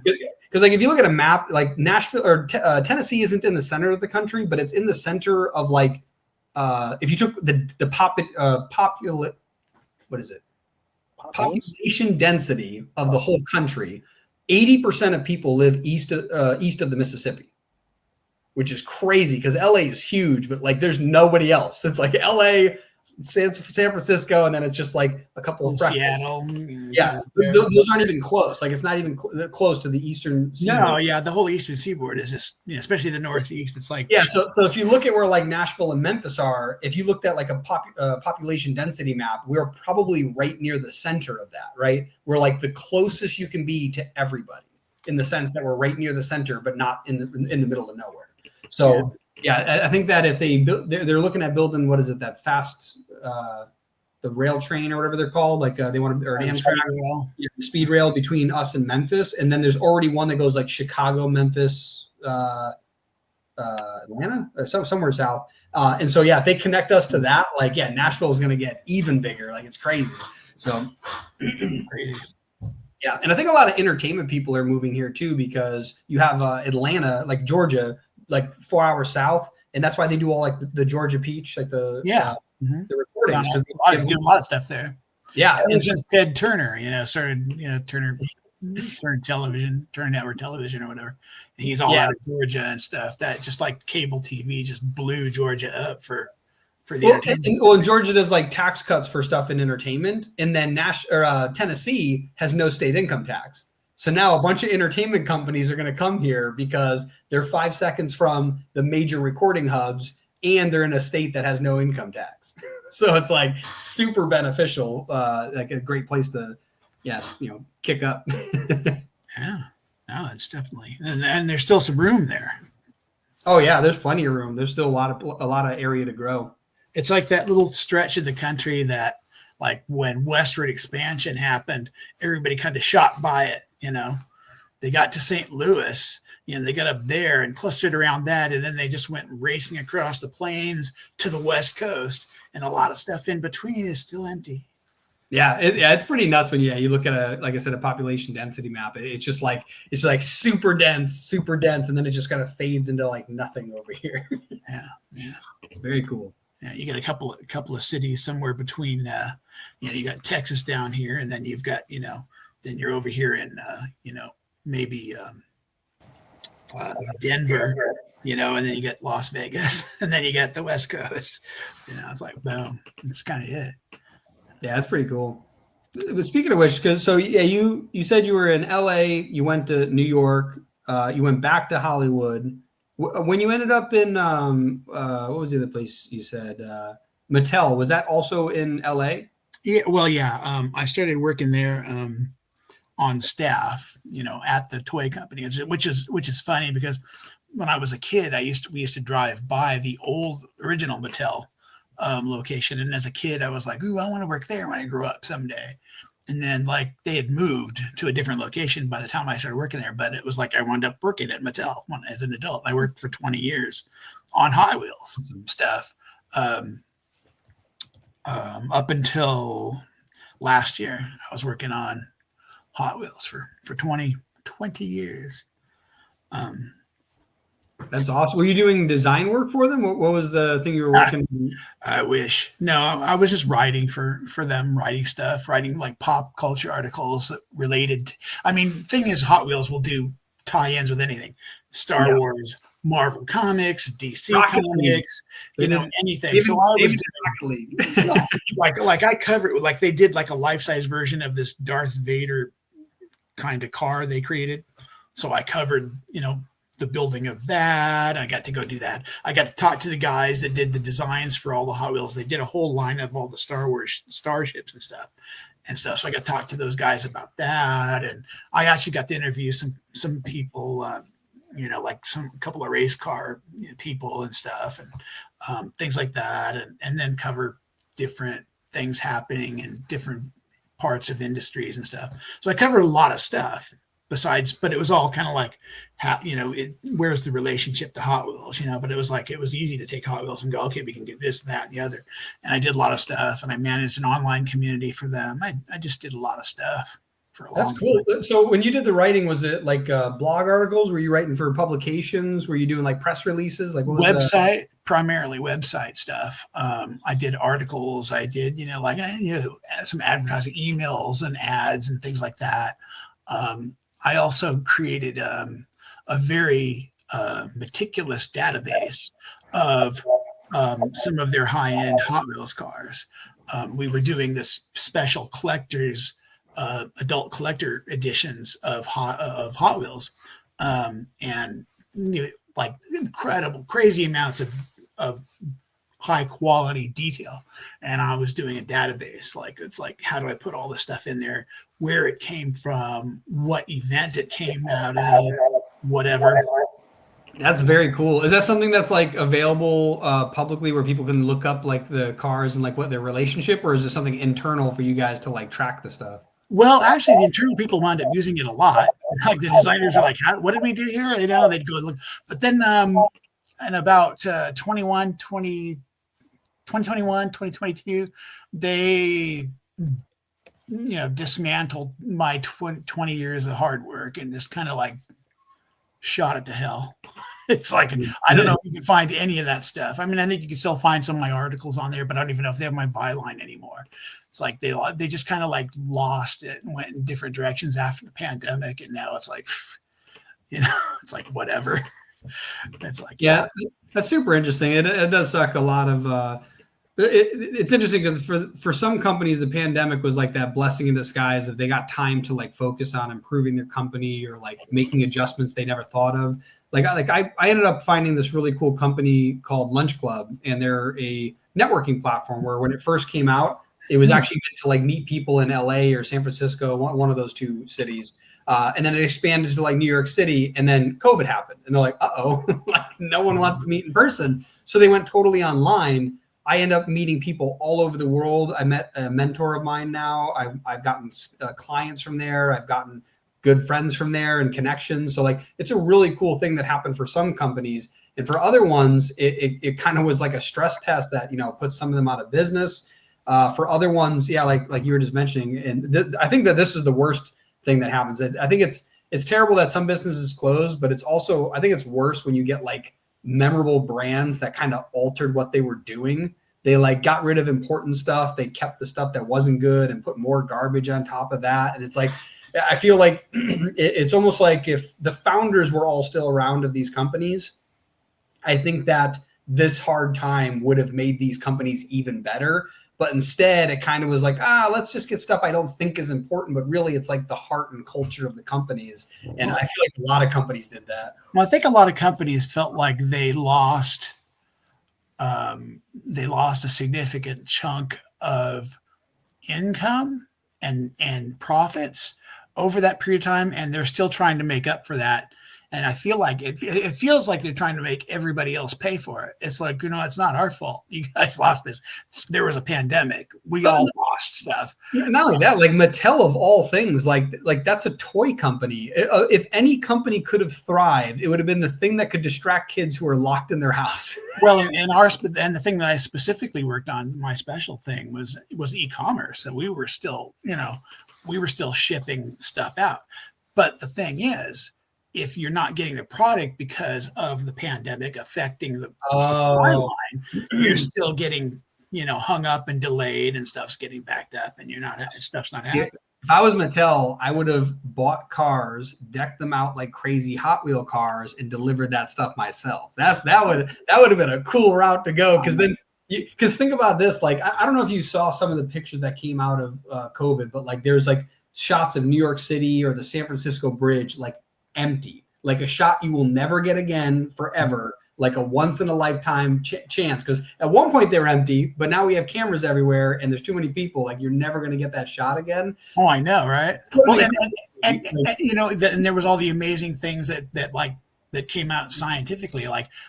Because like if you look at a map, like Nashville or Tennessee isn't in the center of the country, but it's in the center of like if you took population density of the whole country, 80% of people live east of the Mississippi, which is crazy because LA is huge, but like there's nobody else. It's like LA, San Francisco, and then it's just like a couple of Seattle. Yeah, those aren't even close. Like it's not even close to the eastern seaboard. No, yeah, the whole eastern seaboard is just, especially the northeast. It's like So if you look at where like Nashville and Memphis are, if you looked at like a population density map, we're probably right near the center of that. Right, we're like the closest you can be to everybody in the sense that we're right near the center, but not in the middle of nowhere. So. Yeah, I think that if they're looking at building, what is it, that fast, the rail train or whatever they're called, like they want to, or speed rail between us and Memphis, and then there's already one that goes like Chicago, Memphis, Atlanta, or somewhere south, and so yeah, if they connect us to that, like Nashville is going to get even bigger, like it's crazy. So crazy. Yeah, and I think a lot of entertainment people are moving here too, because you have Atlanta, like Georgia, like 4 hours south, and that's why they do all like the Georgia Peach, like the recordings. They do a lot of stuff there. Yeah, and it's just Ted Turner, started Turner Television, Turner Network Television or whatever. And he's all out of Georgia and stuff. That just like cable TV just blew Georgia up for the entertainment. And Georgia does like tax cuts for stuff in entertainment, and then Tennessee has no state income tax. So now a bunch of entertainment companies are going to come here because they're 5 seconds from the major recording hubs and they're in a state that has no income tax. So it's like super beneficial, like a great place to, kick up. Yeah, no, it's definitely, and there's still some room there. Oh yeah, there's plenty of room. There's still a lot of area to grow. It's like that little stretch of the country that, like when westward expansion happened, everybody kind of shot by it. They got to St. Louis, they got up there and clustered around that, and then they just went racing across the plains to the West Coast, and a lot of stuff in between is still empty. Yeah, it's pretty nuts when you look at like I said, a population density map. It's just like super dense, and then it just kind of fades into like nothing over here. Yeah, very cool. Yeah, you got a couple of cities somewhere between. You got Texas down here, and then you've got then you're over here in maybe Denver, and then you get Las Vegas, and then you got the West Coast. It's like boom. That's kind of it. Yeah, that's pretty cool. But speaking of which, you said you were in LA, you went to New York, you went back to Hollywood. When you ended up in what was the other place you said? Mattel, was that also in LA? Yeah, well, yeah. I started working there on staff, at the toy company, which is funny because when I was a kid, we used to drive by the old original Mattel location, and as a kid, I was like, "Ooh, I want to work there when I grow up someday." And then, like, they had moved to a different location by the time I started working there, but it was like I wound up working at Mattel as an adult. I worked for 20 years on Hot Wheels stuff. Up until last year, I was working on Hot Wheels for 20 years. That's awesome. Were you doing design work for them? What was the thing you were working on? I wish. No, I was just writing for them, writing stuff, writing like pop culture articles related. Thing is, Hot Wheels will do tie-ins with anything. Star Wars, Marvel Comics, DC Comics, anything. So I was like I covered, like they did like a life-size version of this Darth Vader kind of car they created. So I covered, the building of that. I got to go do that. I got to talk to the guys that did the designs for all the Hot Wheels. They did a whole line of all the Star Wars starships and stuff. So I got to talk to those guys about that. And I actually got to interview some people, like a couple of race car people and stuff and things like that. And then cover different things happening in different parts of industries and stuff. So I covered a lot of stuff. But it was all kind of like, where's the relationship to Hot Wheels, but it was easy to take Hot Wheels and go, okay, we can get this, that, and the other. And I did a lot of stuff, and I managed an online community for them. I just did a lot of stuff for a long time. That's cool. So when you did the writing, was it like blog articles? Were you writing for publications? Were you doing like press releases? Like what was primarily website stuff. I did articles. I did, some advertising emails and ads and things like that. I also created a very meticulous database of some of their high-end Hot Wheels cars. We were doing this special collectors, adult collector editions of Hot Wheels, and like incredible, crazy amounts of high quality detail. And I was doing a database. It's like, how do I put all this stuff in there? Where it came from, what event it came out of, whatever. That's very cool. Is that something that's like available publicly where people can look up like the cars and like what their relationship, or is it something internal for you guys to like track the stuff? Well, actually, the internal people wound up using it a lot. Like the designers are like, what did we do here? They'd go look. But then in about 2021, 2022, they dismantled my 20 years of hard work and just kind of like shot it to hell. It's like, I don't know if you can find any of that stuff. I think you can still find some of my articles on there, but I don't even know if they have my byline anymore. It's like they just kind of like lost it and went in different directions after the pandemic, and now it's like, it's like whatever. It's like, yeah, that's super interesting. It does suck. A lot of It's interesting because for some companies, the pandemic was like that blessing in disguise if they got time to like focus on improving their company or like making adjustments they never thought of. I ended up finding this really cool company called Lunch Club, and they're a networking platform where when it first came out, it was actually meant to like meet people in LA or San Francisco, one of those two cities. And then it expanded to like New York City, and then COVID happened, and they're like, "Uh-oh, like no one wants to meet in person." So they went totally online. I end up meeting people all over the world. I met a mentor of mine now. I've gotten clients from there. I've gotten good friends from there and connections. So like, it's a really cool thing that happened for some companies, and for other ones, it kind of was like a stress test that puts some of them out of business. For other ones, yeah, like you were just mentioning, and I think that this is the worst thing that happens. I think it's terrible that some businesses close, but it's also, I think it's worse when you get like memorable brands that kind of altered what they were doing. They like got rid of important stuff. They kept the stuff that wasn't good and put more garbage on top of that. And it's like, I feel like it's almost like if the founders were all still around of these companies, I think that this hard time would have made these companies even better. But instead, it kind of was like, let's just get stuff I don't think is important. But really, it's like the heart and culture of the companies. And I feel like a lot of companies did that. Well, I think a lot of companies felt like they lost a significant chunk of income and profits over that period of time, and they're still trying to make up for that. And I feel like it feels like they're trying to make everybody else pay for it. It's like, it's not our fault. You guys lost this. There was a pandemic. We all lost stuff. Not only that, like Mattel of all things, like that's a toy company. If any company could have thrived, it would have been the thing that could distract kids who are locked in their house. Well, and the thing that I specifically worked on, my special thing was e-commerce. So we were still shipping stuff out. But the thing is, if you're not getting the product because of the pandemic affecting the supply line, you're still getting, hung up and delayed, and stuff's getting backed up, and stuff's not happening. If I was Mattel, I would have bought cars, decked them out like crazy Hot Wheel cars, and delivered that stuff myself. That would have been a cool route to go. Because think about this, like I don't know if you saw some of the pictures that came out of COVID, but like there's like shots of New York City or the San Francisco Bridge, like empty, like a shot you will never get again forever, like a once in a lifetime chance. Because at one point they were empty, but now we have cameras everywhere and there's too many people. Like you're never going to get that shot again. Oh, I know, right? Well, and there was all the amazing things that came out scientifically,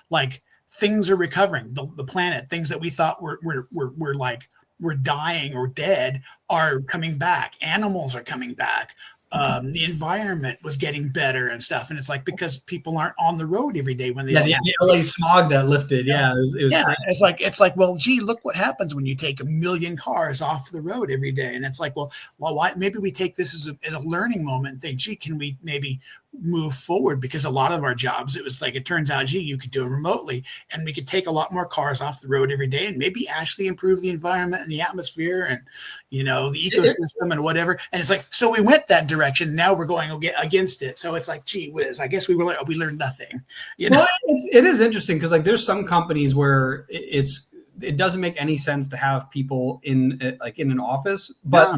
like things are recovering. The planet, things that we thought were dying or dead are coming back. Animals are coming back. The environment was getting better and stuff, and it's like because people aren't on the road every day when they the LA smog that lifted. Yeah, it was it's like well, gee, look what happens when you take 1 million cars off the road every day, and it's like well, why? Maybe we take this as a learning moment and think, gee, can we maybe move forward? Because a lot of our jobs, it was like it turns out, gee, you could do it remotely, and we could take a lot more cars off the road every day, and maybe actually improve the environment and the atmosphere and the ecosystem and whatever. And it's like so we went that direction. Now we're going against it. So it's like, gee whiz, I guess we learned nothing. Well, it is interesting because like there's some companies where it doesn't make any sense to have people in an office, but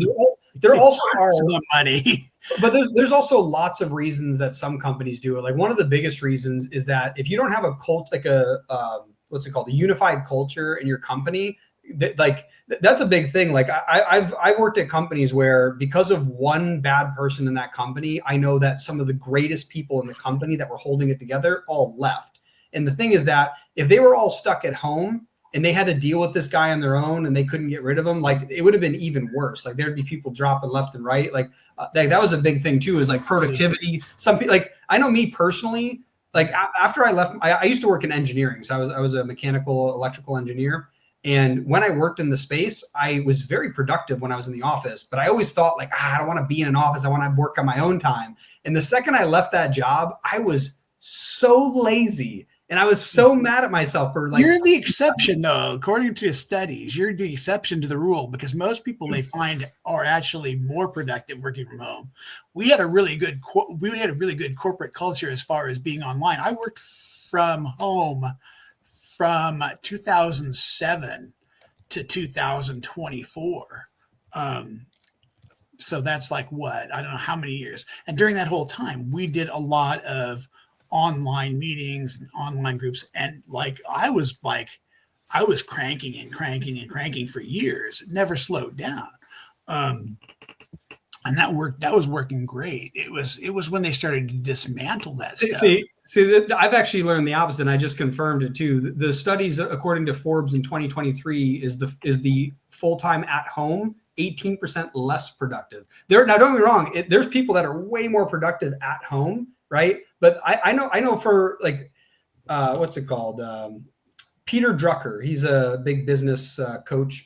there also are money. But there's also lots of reasons that some companies do it. Like one of the biggest reasons is that if you don't have a what's it called, a unified culture in your company, that's a big thing. Like I've worked at companies where because of one bad person in that company, I know that some of the greatest people in the company that were holding it together all left. And the thing is that if they were all stuck at home and they had to deal with this guy on their own and they couldn't get rid of him, like it would have been even worse. Like there'd be people dropping left and right. Like that was a big thing too, is like productivity. Some people, like I know me personally, like after I left, I used to work in engineering. So I was a mechanical electrical engineer. And when I worked in the space, I was very productive when I was in the office, but I always thought like, I don't want to be in an office. I want to work on my own time. And the second I left that job, I was so lazy. And I was so mad at myself for like. You're the exception, though. According to studies, you're the exception to the rule because most people they find are actually more productive working from home. We had a really good corporate culture as far as being online. I worked from home from 2007 to 2024. So that's like what? I don't know how many years. And during that whole time, we did a lot of online meetings and online groups. And like I was cranking and cranking and cranking for years. It never slowed down. And that was working great. It was when they started to dismantle that stuff. See, I've actually learned the opposite, and I just confirmed it too. The studies, according to Forbes in 2023, is the full-time at home 18% less productive. Now, don't get me wrong. There's people that are way more productive at home, right? But I know for like, what's it called? Peter Drucker. He's a big business coach,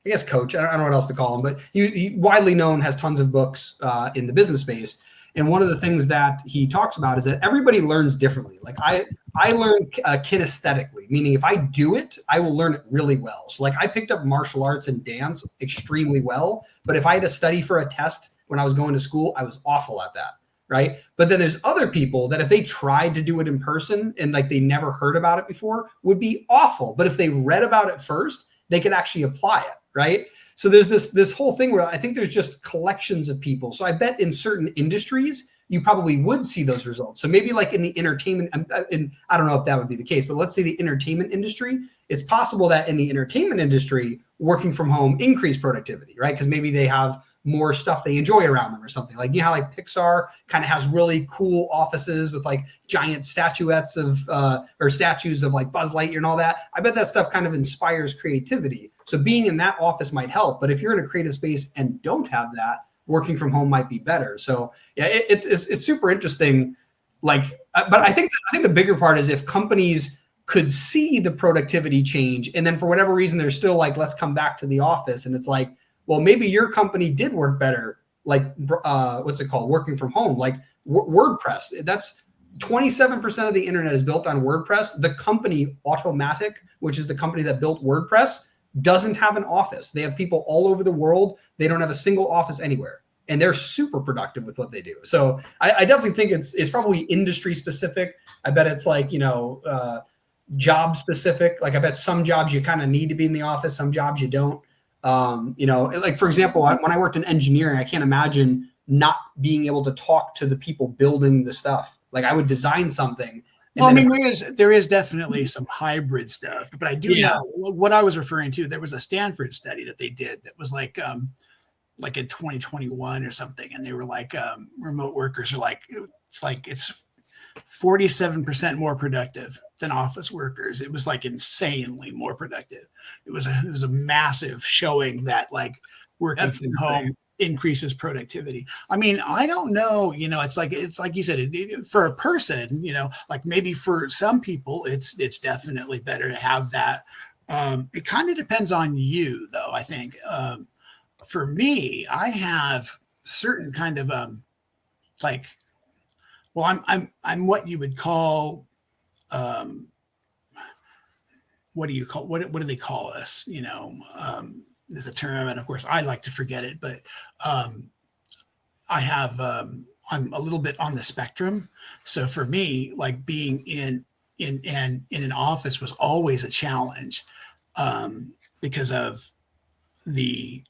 I guess coach. I don't know what else to call him, but he widely known, has tons of books in the business space. And one of the things that he talks about is that everybody learns differently. Like I learn kinesthetically, meaning if I do it, I will learn it really well. So like I picked up martial arts and dance extremely well, but if I had to study for a test when I was going to school, I was awful at that. Right. But then there's other people that if they tried to do it in person and like they never heard about it before would be awful. But if they read about it first, they could actually apply it. Right. So there's this whole thing where I think there's just collections of people. So I bet in certain industries, you probably would see those results. So maybe like in the entertainment, and I don't know if that would be the case, but let's say the entertainment industry, it's possible that in the entertainment industry, working from home increased productivity, right? Because maybe they have more stuff they enjoy around them or something. Like, you know how like Pixar kind of has really cool offices with like giant statuettes or statues of like Buzz Lightyear and all that. I bet that stuff kind of inspires creativity. So being in that office might help, but if you're in a creative space and don't have that, working from home might be better. So yeah, it's super interesting. Like, but I think the bigger part is if companies could see the productivity change, and then for whatever reason, they're still like, let's come back to the office. And it's like, well, maybe your company did work better, like what's it called, working from home, like WordPress. That's 27% of the internet is built on WordPress. The company Automatic, which is the company that built WordPress, doesn't have an office. They have people all over the world. They don't have a single office anywhere, and they're super productive with what they do. So I definitely think it's probably industry specific. I bet it's like, job specific. Like I bet some jobs you kind of need to be in the office, some jobs you don't. Like for example, when I worked in engineering, I can't imagine not being able to talk to the people building the stuff. Like I would design something. Well, I mean, there is definitely some hybrid stuff, but I do know what I was referring to. There was a Stanford study that they did that was like in 2021 or something, and they were like, remote workers are it's 47% more productive than office workers. It was like insanely more productive. It was a massive showing that like working from home increases productivity. I mean, I don't know, it's like you said, for a person, like maybe for some people, it's definitely better to have that. It kind of depends on you though. I think, for me, I have certain kind of, I'm what you would call, what do they call us? There's a term, and of course I like to forget it, but I'm a little bit on the spectrum. So for me, like being in an office was always a challenge, because of the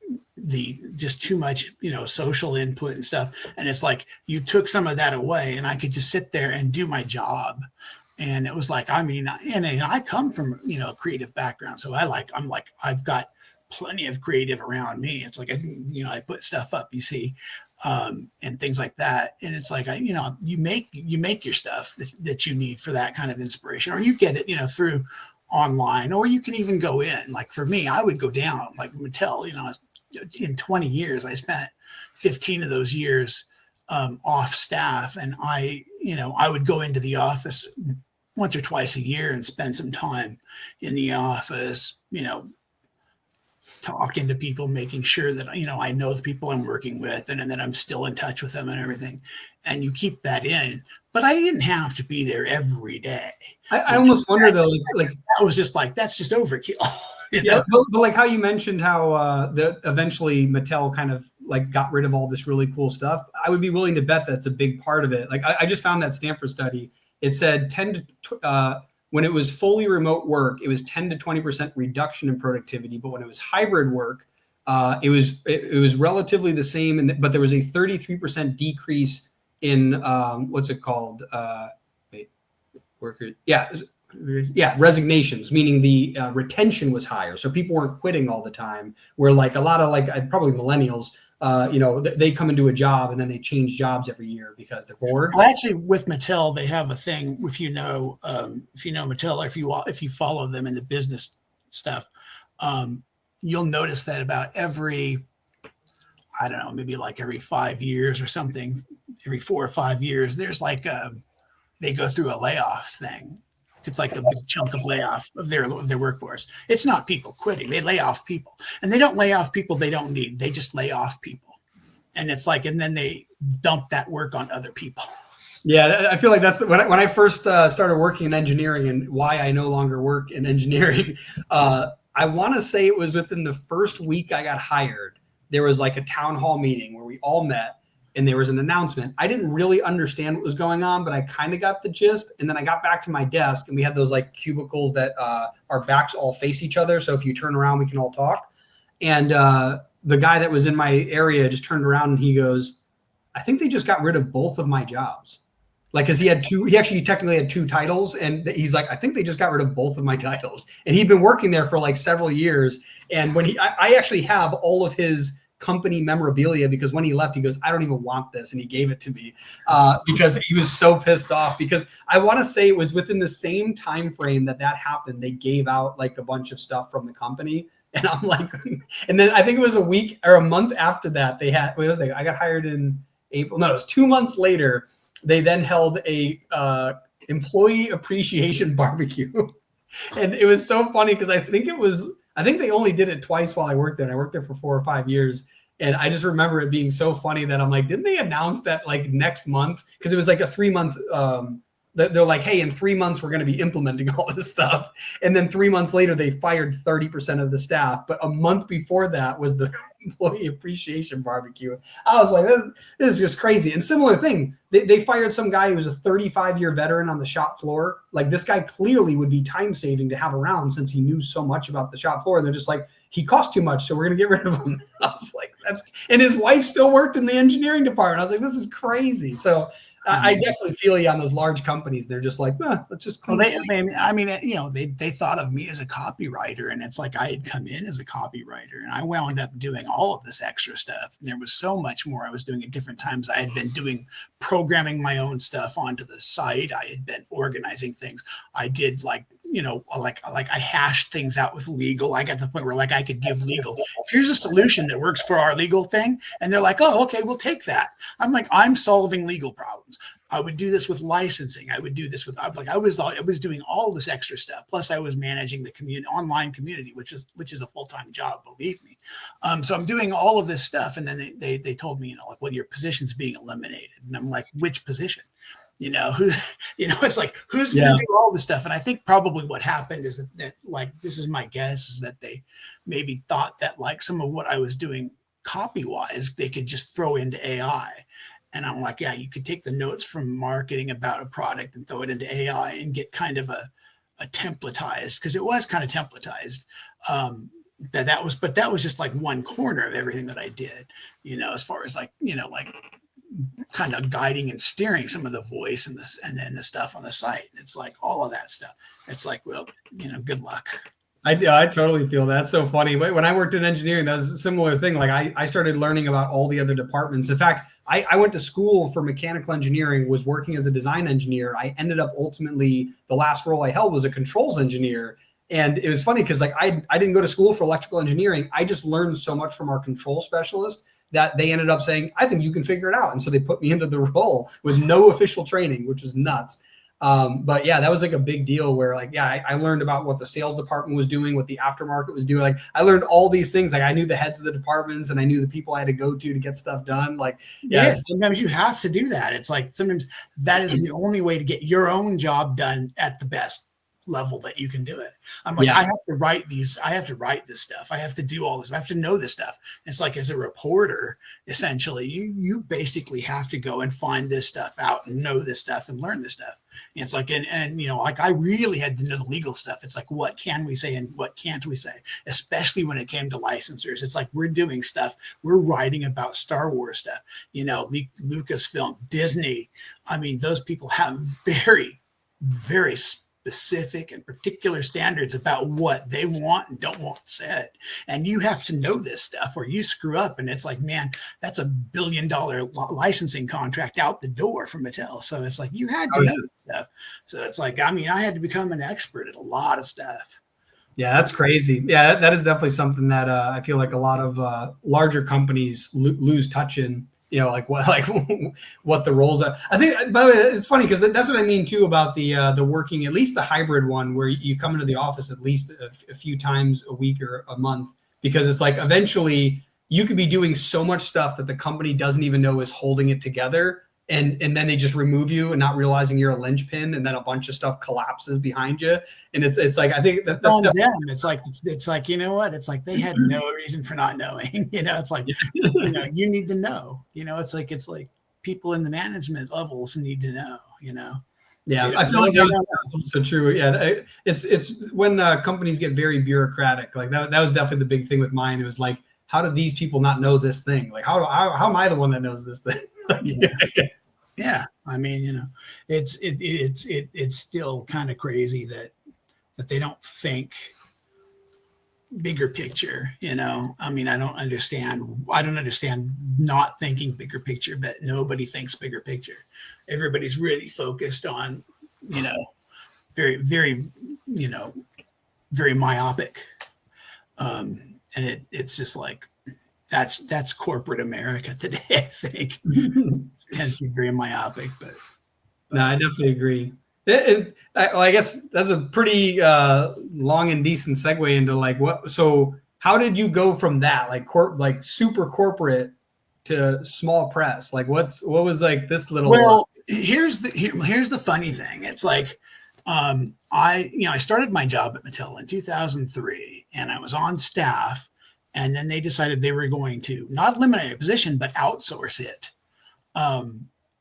just too much, social input and stuff. And it's like, you took some of that away and I could just sit there and do my job. And it was like, I mean, and I come from, a creative background. So I've got plenty of creative around me. It's like, I put stuff up, you see, and things like that. And it's like, you make your stuff that you need for that kind of inspiration, or you get it, through online, or you can even go in. Like for me, I would go down like Mattel, in 20 years, I spent 15 of those years off staff. And I would go into the office once or twice a year and spend some time in the office, talking to people, making sure that, I know the people I'm working with, and then I'm still in touch with them and everything. And you keep that in, but I didn't have to be there every day. I almost wonder though, like I was just like, that's just overkill. But like how you mentioned how eventually Mattel kind of like got rid of all this really cool stuff. I would be willing to bet that's a big part of it. Like I just found that Stanford study. It said when it was fully remote work, it was 10 to 20% reduction in productivity. But when it was hybrid work, it was relatively the same, but there was a 33% decrease in what's it called? Resignations, meaning the retention was higher, so people weren't quitting all the time. Where like a lot of probably millennials, they come into a job and then they change jobs every year because they're bored. Well, actually, with Mattel, they have a thing. If you know Mattel, or if you follow them in the business stuff, you'll notice that about every, I don't know, maybe like every 5 years or something, every 4 or 5 years, there's like they go through a layoff thing. It's like a big chunk of layoff of their workforce. It's not people quitting. They lay off people, and they don't lay off people they don't need. They just lay off people. And it's like, and then they dump that work on other people. Yeah, I feel like that's when I first started working in engineering, and why I no longer work in engineering. I want to say it was within the first week I got hired. There was like a town hall meeting where we all met, and there was an announcement. I didn't really understand what was going on, but I kind of got the gist. And then I got back to my desk, and we had those like cubicles that our backs all face each other. So if you turn around, we can all talk. And the guy that was in my area just turned around and he goes, I think they just got rid of both of my jobs. Like, cause he actually technically had 2 titles, and he's like, I think they just got rid of both of my titles. And he'd been working there for like several years. And when I actually have all of his company memorabilia, because when he left, he goes, I don't even want this. And he gave it to me because he was so pissed off, because I want to say it was within the same time frame that happened. They gave out like a bunch of stuff from the company. And I'm like, and then I think it was a week or a month after that, I got hired in April. No, it was 2 months later. They then held a employee appreciation barbecue. And it was so funny because I think they only did it twice while I worked there. And I worked there for 4 or 5 years. And I just remember it being so funny that I'm like, didn't they announce that like next month? Because it was like a 3-month, they're like, hey, in 3 months, we're going to be implementing all this stuff. And then 3 months later, they fired 30% of the staff. But a month before that was the employee appreciation barbecue. I was like, this is just crazy. And similar thing, they fired some guy who was a 35-year veteran on the shop floor. Like, this guy clearly would be time saving to have around since he knew so much about the shop floor. And they're just like, he cost too much, so we're going to get rid of him. I was like, and his wife still worked in the engineering department. I was like, this is crazy. So I definitely feel you on those large companies. They're just like, let's just. Well, they thought of me as a copywriter, and it's like I had come in as a copywriter, and I wound up doing all of this extra stuff. And there was so much more I was doing at different times. I had been programming my own stuff onto the site. I had been organizing things. I did like I hashed things out with legal. I got to the point where like I could give legal, here's a solution that works for our legal thing. And they're like, oh, okay, we'll take that. I'm like, I'm solving legal problems. I would do this with licensing. I would do this with I was doing all this extra stuff. Plus I was managing the online community, which is a full-time job, believe me. So I'm doing all of this stuff. And then they told me, like, well, your position's being eliminated. And I'm like, which position? It's like, who's going to do all this stuff? And I think probably what happened is that like, this is my guess, is that they maybe thought that like some of what I was doing copy wise, they could just throw into AI. And I'm like, yeah, you could take the notes from marketing about a product and throw it into AI and get kind of a templatized, because it was kind of templatized. But that was just like one corner of everything that I did, as far as like, kind of guiding and steering some of the voice and the stuff on the site. It's like all of that stuff. It's like, well, good luck. I totally feel that's so funny. When I worked in engineering, that was a similar thing. Like I started learning about all the other departments. In fact, I went to school for mechanical engineering, was working as a design engineer. I ended up ultimately, the last role I held was a controls engineer. And it was funny because like I didn't go to school for electrical engineering. I just learned so much from our control specialist that they ended up saying, I think you can figure it out. And so they put me into the role with no official training, which was nuts. But yeah, that was like a big deal where like, I learned about what the sales department was doing, what the aftermarket was doing. Like I learned all these things. Like I knew the heads of the departments and I knew the people I had to go to get stuff done. Like, sometimes you have to do that. It's like, sometimes that is the only way to get your own job done at the best level that you can do it. I'm like, I have to write these. I have to write this stuff. I have to do all this. I have to know this stuff. It's like, as a reporter, essentially, you basically have to go and find this stuff out and know this stuff and learn this stuff. And it's like, and like, I really had to know the legal stuff. It's like, what can we say and what can't we say, especially when it came to licensors. It's like, we're doing stuff. We're writing about Star Wars stuff, Lucasfilm, Disney. I mean, those people have very, very specific and particular standards about what they want and don't want said. And you have to know this stuff, or you screw up and it's like, man, that's $1 billion licensing contract out the door from Mattel. So it's like, you had to know this stuff. So it's like, I mean, I had to become an expert at a lot of stuff. Yeah, that's crazy. Yeah, that is definitely something that I feel like a lot of larger companies lose touch in. Like what the roles are. I think, by the way, it's funny because that's what I mean too about the working, at least the hybrid one, where you come into the office at least a few times a week or a month, because it's like eventually you could be doing so much stuff that the company doesn't even know is holding it together. And then they just remove you and not realizing you're a linchpin, and then a bunch of stuff collapses behind you. And it's like, I think that's on them. It's like, you know what? It's like they had no reason for not knowing. It's like, you need to know. It's like people in the management levels need to know. Yeah, I feel like that's also true. Yeah, it's when companies get very bureaucratic. Like that was definitely the big thing with mine. It was like, how do these people not know this thing? Like how am I the one that knows this thing? Yeah. I mean, it's still kind of crazy that they don't think bigger picture. I mean, I don't understand not thinking bigger picture, but nobody thinks bigger picture. Everybody's really focused on, very, very, very myopic. And it's just like, that's corporate America today. I think it tends to be very myopic, but no, I definitely agree. I guess that's a pretty long and decent segue into like what. So how did you go from that like super corporate to small press? Like what was like this little? Well, here's the funny thing. It's like I started my job at Mattel in 2003, and I was on staff. And then they decided they were going to not eliminate a position, but outsource it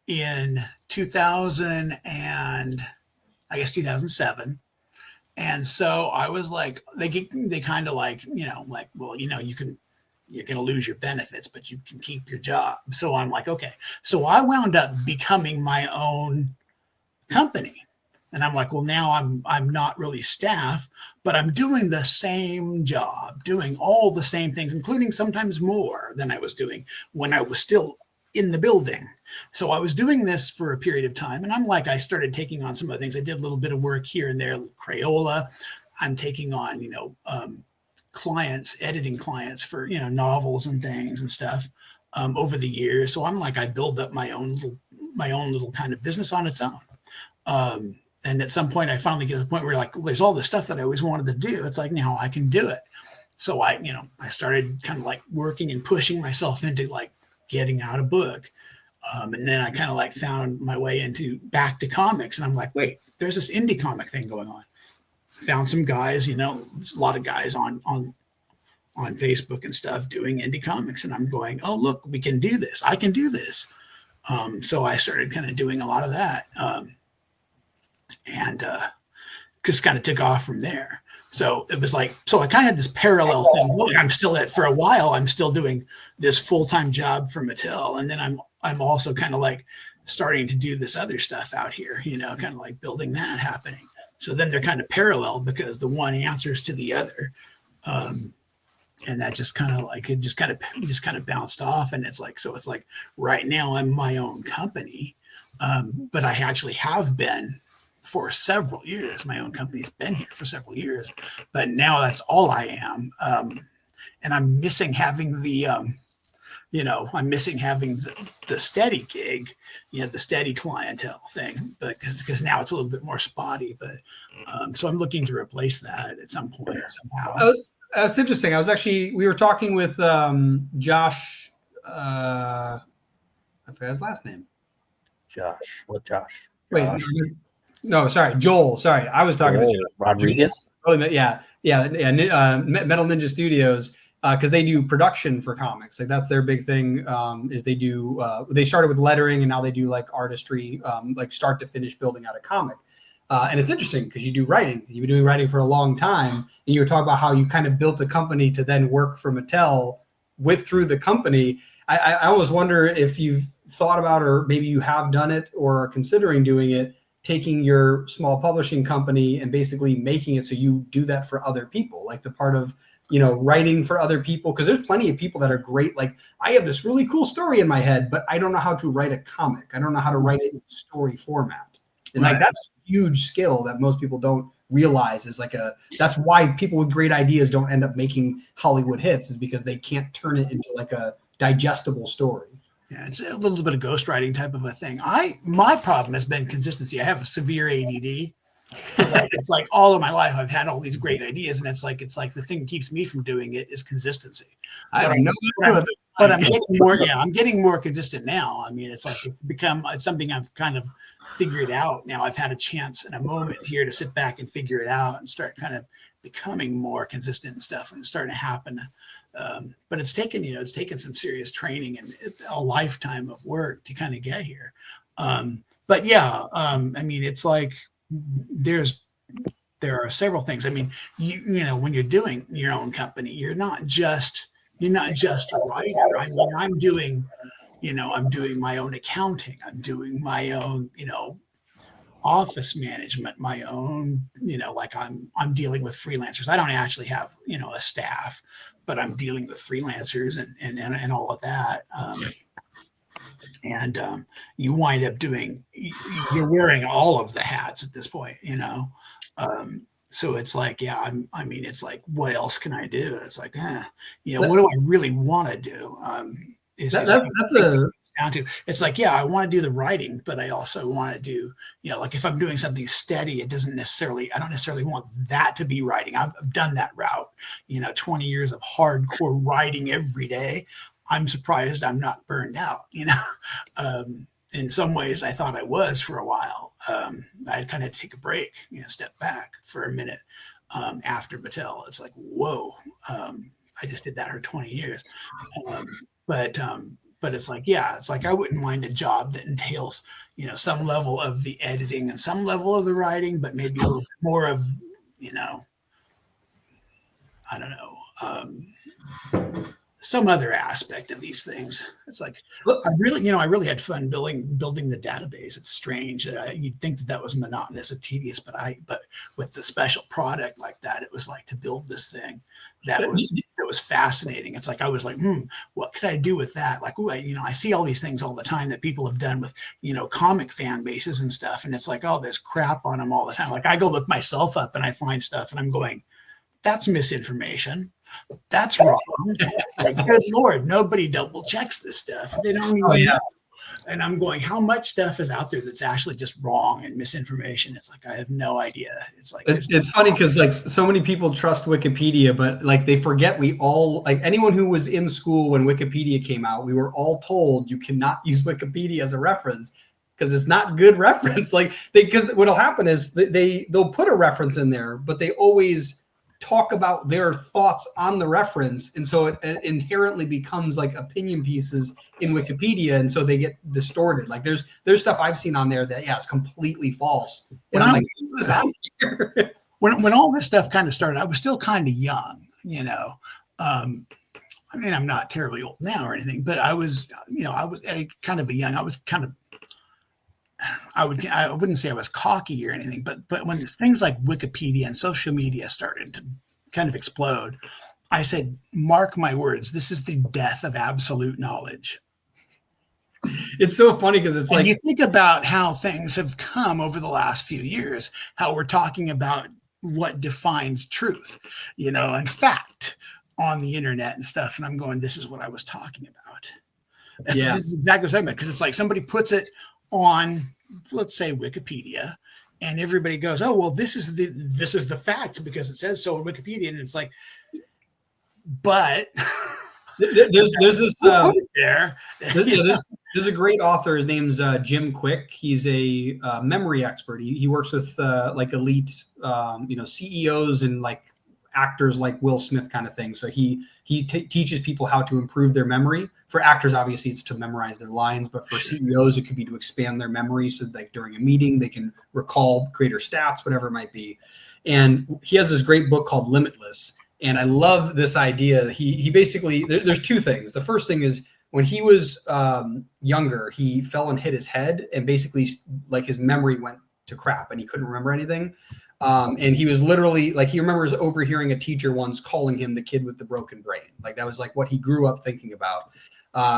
in 2007. And so I was like, they kind of like, well, you're going to lose your benefits, but you can keep your job. So I'm like, okay. So I wound up becoming my own company. And I'm like, well, now I'm not really staff, but I'm doing the same job, doing all the same things, including sometimes more than I was doing when I was still in the building. So I was doing this for a period of time. And I'm like, I started taking on some other things. I did a little bit of work here and there, Crayola. I'm taking on, editing clients for, novels and things and stuff over the years. So I'm like, I build up my own little kind of business on its own. And at some point I finally get to the point where like, well, there's all this stuff that I always wanted to do. It's like, now I can do it. So I started kind of like working and pushing myself into like getting out a book. And then I kind of like found my way back to comics, and I'm like, wait, there's this indie comic thing going on. Found some guys, there's a lot of guys on Facebook and stuff doing indie comics. And I'm going, oh, look, we can do this. I can do this. So I started kind of doing a lot of that. And just kind of took off from there. So it was like, so I kind of had this parallel thing going. I'm still for a while, I'm still doing this full-time job for Mattel. And then I'm also kind of like starting to do this other stuff out here, kind of like building that happening. So then they're kind of parallel because the one answers to the other. And that just kind of like, it just kind of bounced off. And it's like right now I'm my own company. But I actually have been for several years. My own company's been here for several years, but now that's all I am. And I'm missing having the steady gig, the steady clientele thing, but because now it's a little bit more spotty, but so I'm looking to replace that at some point somehow. That's interesting. We were talking with Josh, I forgot his last name. Josh. What Josh? Wait, Josh. No, sorry, Joel. Sorry, I was talking to Joel Rodriguez. Yeah. Metal Ninja Studios, because they do production for comics. Like that's their big thing. Is they do. They started with lettering, and now they do like artistry, like start to finish building out a comic. And it's interesting because you do writing. You've been doing writing for a long time, and you were talking about how you kind of built a company to then work for Mattel through the company. I almost wonder if you've thought about, or maybe you have done it or are considering doing it, taking your small publishing company and basically making it so you do that for other people, like the part of, writing for other people. Because there's plenty of people that are great. Like, I have this really cool story in my head, but I don't know how to write a comic. I don't know how to write it in story format. And like, that's a huge skill that most people don't realize is that's why people with great ideas don't end up making Hollywood hits, is because they can't turn it into like a digestible story. Yeah, it's a little bit of ghostwriting type of a thing. My problem has been consistency. I have a severe ADD. So it's like all of my life I've had all these great ideas, and it's like the thing that keeps me from doing it is consistency. I know, but I'm getting more. Yeah, I'm getting more consistent now. I mean, it's something I've kind of figured out now. I've had a chance and a moment here to sit back and figure it out and start kind of becoming more consistent and stuff, and it's starting to happen. But it's taken some serious training and a lifetime of work to kind of get here. But yeah, I mean, it's like there are several things. I mean, when you're doing your own company, you're not just a writer. I mean, I'm doing my own accounting. I'm doing my own, office management, my own, like I'm dealing with freelancers. I don't actually have, a staff, but I'm dealing with freelancers and all of that. You wind up you're wearing all of the hats at this point, so it's like, yeah, it's like, what else can I do? It's like, what do I really want to do? It's like, yeah, I want to do the writing, but I also want to do, like if I'm doing something steady, I don't necessarily want that to be writing. I've done that route, 20 years of hardcore writing every day. I'm surprised I'm not burned out, in some ways I thought I was for a while. I'd kind of take a break, step back for a minute after Mattel. It's like, whoa, I just did that for 20 years. But it's like, yeah, it's like I wouldn't mind a job that entails, some level of the editing and some level of the writing, but maybe a little bit more of, I don't know, some other aspect of these things. It's like, I really had fun building the database. It's strange that you'd think that was monotonous and tedious, but with the special product like that, it was like to build this thing that was fascinating. It's like I was like, what could I do with that? Like, I see all these things all the time that people have done with, comic fan bases and stuff, and it's like, oh, there's crap on them all the time. Like I go look myself up and I find stuff, and I'm going, that's misinformation. That's wrong. Like, good Lord, nobody double checks this stuff. They don't even know. And I'm going, how much stuff is out there that's actually just wrong and misinformation? It's like, I have no idea. It's like, it's funny because like so many people trust Wikipedia, but like they forget anyone who was in school when Wikipedia came out, we were all told you cannot use Wikipedia as a reference because it's not good reference. Like because what'll happen is they'll put a reference in there, but they always talk about their thoughts on the reference, and so it inherently becomes like opinion pieces in Wikipedia, and so they get distorted. Like there's stuff I've seen on there that it's completely false. And I'm like, what's this out here? when all this stuff kind of started, I was still kind of young, I mean, I'm not terribly old now or anything, but I was kind of young. I was kind of, I wouldn't say I was cocky or anything, but when things like Wikipedia and social media started to kind of explode, I said, mark my words, this is the death of absolute knowledge. It's so funny because it's like, you think about how things have come over the last few years, how we're talking about what defines truth, and fact on the internet and stuff. And I'm going, this is what I was talking about. This is exactly what I meant, because it's like somebody puts it on, let's say, Wikipedia, and everybody goes, oh, well, this is the fact because it says so on Wikipedia. And it's like, but there's this There's a great author. His name's Jim Quick. He's a memory expert. He works with like elite, CEOs and like actors like Will Smith kind of thing. So he teaches people how to improve their memory. For actors, obviously, it's to memorize their lines, but for CEOs, it could be to expand their memory so like during a meeting, they can recall greater stats, whatever it might be. And he has this great book called Limitless. And I love this idea. He basically, there's two things. The first thing is when he was younger, he fell and hit his head and basically like his memory went to crap and he couldn't remember anything. And he was literally like, he remembers overhearing a teacher once calling him the kid with the broken brain. Like that was like what he grew up thinking about.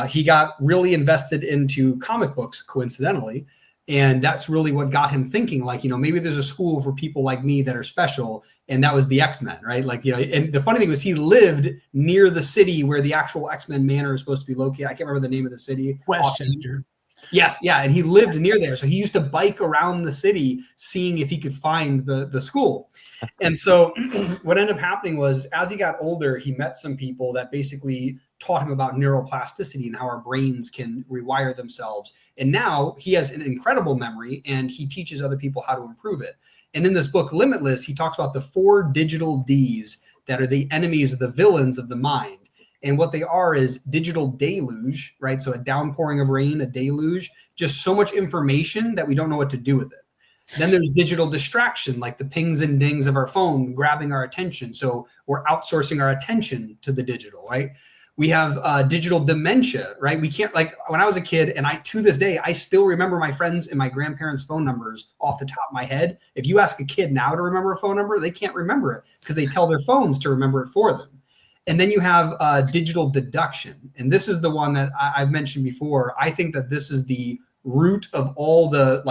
He got really invested into comic books, coincidentally. And that's really what got him thinking, like, maybe there's a school for people like me that are special. And that was the X-Men, right? Like, and the funny thing was he lived near the city where the actual X-Men Manor is supposed to be located. I can't remember the name of the city. Westchester. Yes. Yeah. And he lived near there. So he used to bike around the city, seeing if he could find the school. And so what ended up happening was as he got older, he met some people that basically taught him about neuroplasticity and how our brains can rewire themselves. And now he has an incredible memory and he teaches other people how to improve it. And in this book, Limitless, he talks about the 4 digital Ds that are the enemies of the villains of the mind. And what they are is digital deluge, right? So a downpouring of rain, a deluge, just so much information that we don't know what to do with it. Then there's digital distraction, like the pings and dings of our phone grabbing our attention. So we're outsourcing our attention to the digital, right? We have digital dementia, right? We can't, like when I was a kid and to this day, I still remember my friends and my grandparents' phone numbers off the top of my head. If you ask a kid now to remember a phone number, they can't remember it because they tell their phones to remember it for them. And then you have digital deduction. And this is the one that I've mentioned before. I think that this is the root of all the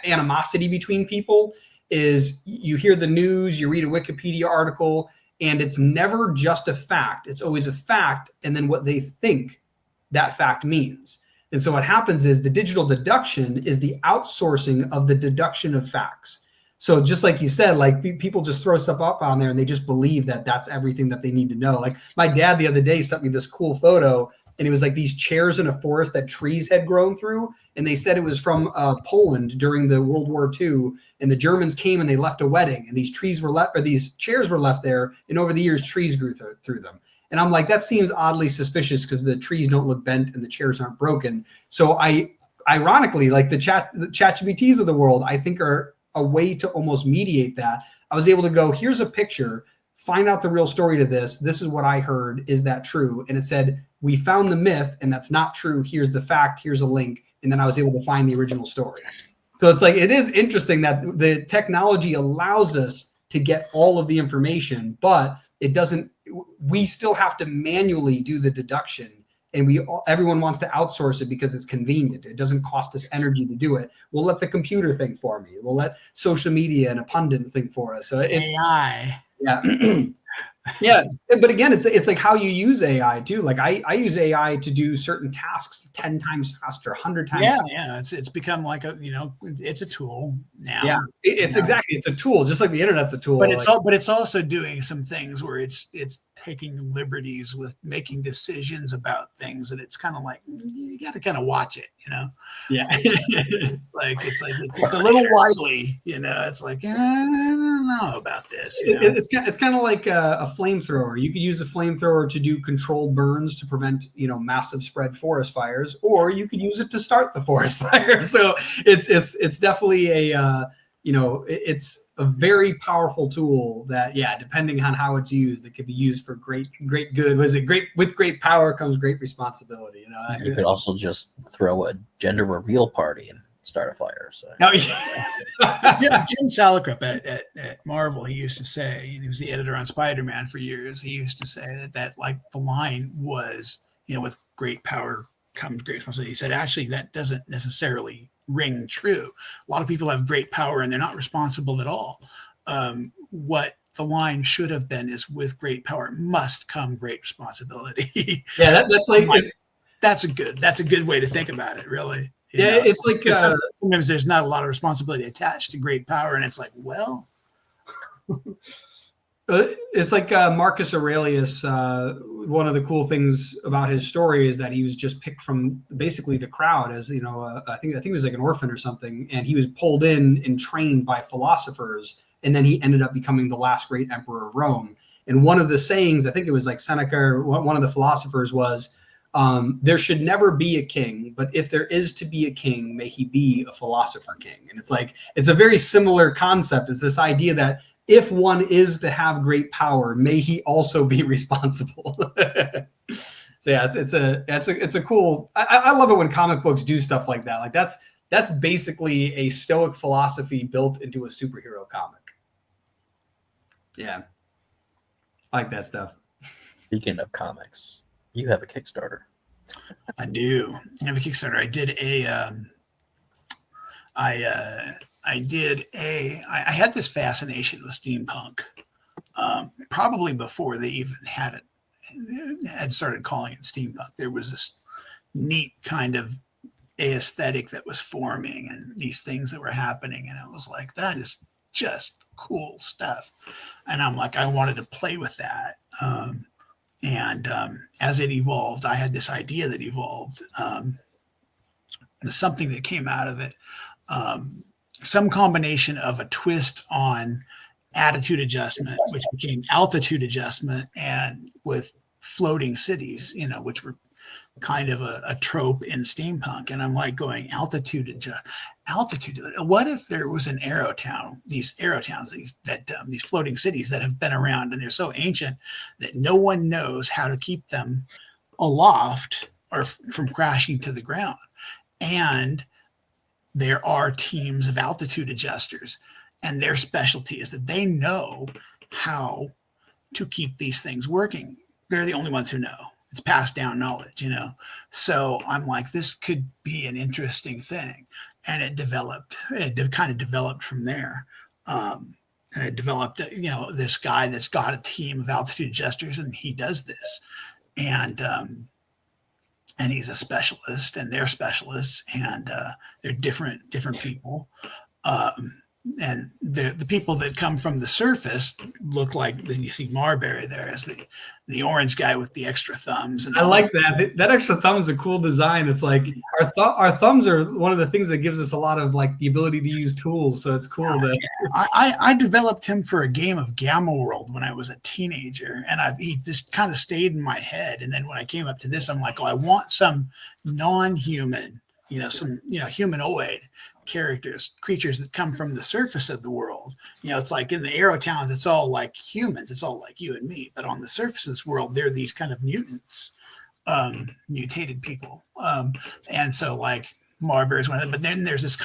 animosity between people is you hear the news, you read a Wikipedia article, and it's never just a fact. It's always a fact. And then what they think that fact means. And so what happens is the digital deduction is the outsourcing of the deduction of facts. So just like you said, like people just throw stuff up on there and they just believe that that's everything that they need to know. Like my dad the other day sent me this cool photo and it was like these chairs in a forest that trees had grown through. And they said it was from Poland during the World War II. And the Germans came and they left a wedding and these trees were left, or these chairs were left there. And over the years, trees grew through them. And I'm like, that seems oddly suspicious because the trees don't look bent and the chairs aren't broken. So ironically, like the ChatGPTs of the world, I think are a way to almost mediate that. I was able to go, here's a picture, find out the real story to this. This is what I heard. Is that true? And it said, we found the myth and that's not true. Here's the fact. Here's a link. And then I was able to find the original story. So it's like, it is interesting that the technology allows us to get all of the information, but it doesn't, we still have to manually do the deduction. And everyone wants to outsource it because it's convenient. It doesn't cost us energy to do it. We'll let the computer think for me. We'll let social media and a pundit think for us. So it's AI. Yeah. Yeah. But again, it's like how you use AI too. Like I use AI to do certain tasks 10 times faster, 100 times faster. Yeah. It's become like it's a tool now. Yeah. It's exactly. It's a tool, just like the internet's a tool. But it's also doing some things where it's taking liberties with making decisions about things, and it's kind of like you got to kind of watch it, Yeah. It's a little wily, It's like I don't know about this. It's kind of like a flamethrower. You could use a flamethrower to do controlled burns to prevent massive spread forest fires, or you could use it to start the forest fire. So it's definitely it's a very powerful tool that, depending on how it's used, it could be used for great good. Was it great? With great power comes great responsibility. You could also just throw a gender reveal party and start a fire. So. Oh, yeah. Jim Salicrup at Marvel, he used to say, he was the editor on Spider-Man for years. He used to say that like the line was, with great power comes great responsibility. He said, actually, that doesn't necessarily ring true. A lot of people have great power and they're not responsible at all. What the line should have been is, with great power must come great responsibility. Yeah, that's like that's a good way to think about it, really. It's like sometimes there's not a lot of responsibility attached to great power, and it's like, well, It's like Marcus Aurelius. One of the cool things about his story is that he was just picked from basically the crowd, as you know. I think he was like an orphan or something, and he was pulled in and trained by philosophers, and then he ended up becoming the last great emperor of Rome. And one of the sayings, I think it was like Seneca, or one of the philosophers, was, there should never be a king, but if there is to be a king, may he be a philosopher king. And it's like, it's a very similar concept. It's this idea that if one is to have great power, may he also be responsible. So yeah, it's a cool. I love it when comic books do stuff like that. Like that's basically a Stoic philosophy built into a superhero comic. Yeah, I like that stuff. Speaking of comics, you have a Kickstarter. I do. I have a Kickstarter. I had this fascination with steampunk, probably before they even had started calling it steampunk. There was this neat kind of aesthetic that was forming and these things that were happening. And I was like, that is just cool stuff. And I'm like, I wanted to play with that. As it evolved, I had this idea that evolved. Something that came out of it. Some combination of a twist on attitude adjustment, which became altitude adjustment, and with floating cities, which were kind of a trope in steampunk. And I'm like going altitude. What if there was an arrow town, these arrow towns, these floating cities that have been around and they're so ancient that no one knows how to keep them aloft or from crashing to the ground. And there are teams of altitude adjusters, and their specialty is that they know how to keep these things working. They're the only ones who know. It's passed down knowledge, So I'm like, this could be an interesting thing. And it kind of developed from there. And it developed, this guy that's got a team of altitude adjusters, and he does this. And he's a specialist, and they're specialists, and they're different people. And the people that come from the surface look like, then you see Marbury there as the orange guy with the extra thumbs. And I like that. That extra thumb is a cool design. It's like our thumbs are one of the things that gives us a lot of like the ability to use tools. So it's cool. I developed him for a game of Gamma World when I was a teenager, and he just kind of stayed in my head. And then when I came up to this, I'm like, oh, I want some non-human, some humanoid creatures that come from the surface of the world. It's like in the Arrow Towns, it's all like humans, it's all like you and me, but on the surface of this world, they're these kind of mutants, mutated people. And so like Marbury's one of them, but then there's this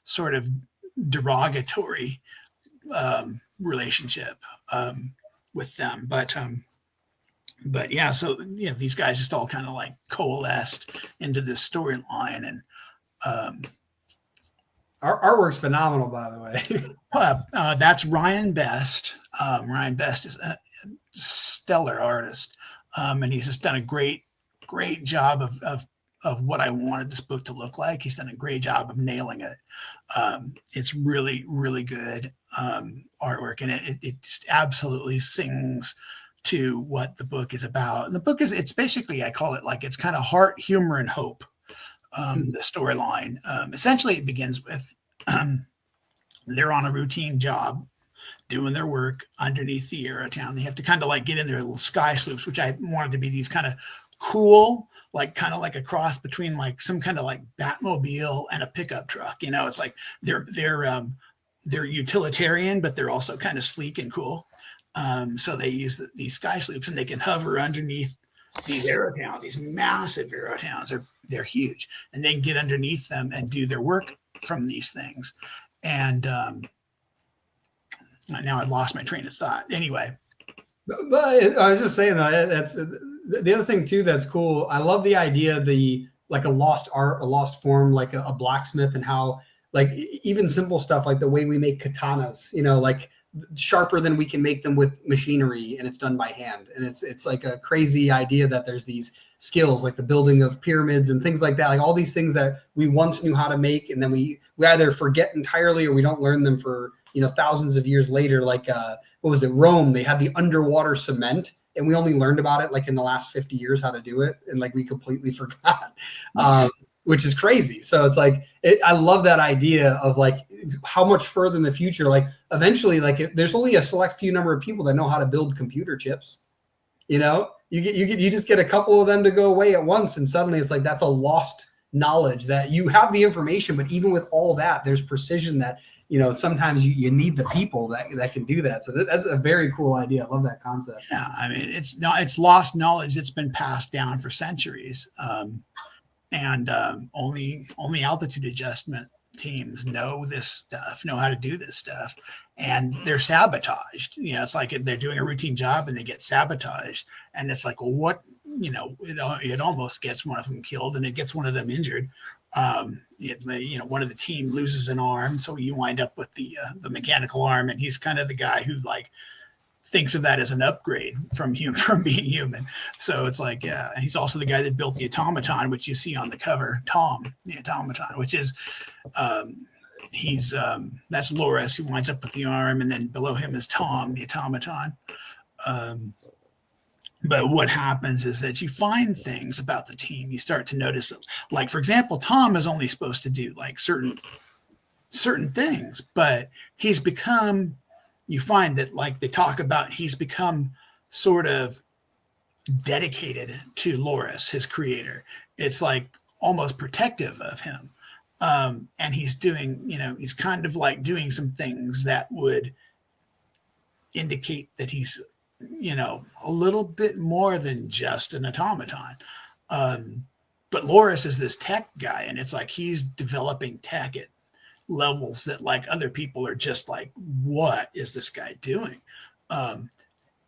sort of derogatory relationship with them. But yeah, so these guys just all kind of like coalesced into this storyline. And our artwork's phenomenal, by the way. That's Ryan Best. Ryan Best is a stellar artist, and he's just done a great job of what I wanted this book to look like. He's done a great job of nailing it. It's really, really good artwork, and it just absolutely sings to what the book is about. And the book it's basically, I call it like, it's kind of heart, humor, and hope. The storyline. Essentially, it begins with they're on a routine job doing their work underneath the Arrow Town. They have to kind of like get in their little sky sloops, which I wanted to be these kind of cool, like kind of like a cross between like some kind of like Batmobile and a pickup truck. It's like they're utilitarian, but they're also kind of sleek and cool. So they use these sky sloops, and they can hover underneath these arrow towns, these massive arrow towns. They're huge, and they can get underneath them and do their work from these things. And now I lost my train of thought. Anyway, but I was just saying that's the other thing too. That's cool. I love the idea, like a lost art, a lost form, like a blacksmith, and how like even simple stuff like the way we make katanas. Like sharper than we can make them with machinery, and it's done by hand. And it's like a crazy idea that there's these skills like the building of pyramids and things like that, like all these things that we once knew how to make, and then we either forget entirely or we don't learn them for thousands of years later, like what was it, Rome, they had the underwater cement, and we only learned about it like in the last 50 years how to do it, and like we completely forgot, which is crazy. So it's like I love that idea of like how much further in the future, like eventually, like there's only a select few number of people that know how to build computer chips. You just get a couple of them to go away at once, and suddenly it's like that's a lost knowledge that you have the information, but even with all that, there's precision that sometimes you need the people that can do that. So that's a very cool idea. I love that concept. Yeah, I mean, it's lost knowledge that's been passed down for centuries, and only altitude adjustment teams know this stuff, know how to do this stuff, and they're sabotaged. It's like they're doing a routine job and they get sabotaged, and it's like, well, what, it almost gets one of them killed and it gets one of them injured. One of the team loses an arm, so you wind up with the mechanical arm, and he's kind of the guy who like thinks of that as an upgrade from being human. So it's like, yeah, and he's also the guy that built the automaton, which you see on the cover, Tom, the automaton, which is that's Loris, who winds up with the arm, and then below him is Tom, the automaton. But what happens is that you find things about the team. You start to notice that, like, for example, Tom is only supposed to do like certain things, but you find that, like they talk about, he's become sort of dedicated to Loris, his creator. It's like almost protective of him. And he's doing, he's kind of like doing some things that would indicate that he's, a little bit more than just an automaton. But Loris is this tech guy, and it's like he's developing tech at levels that like other people are just like, what is this guy doing?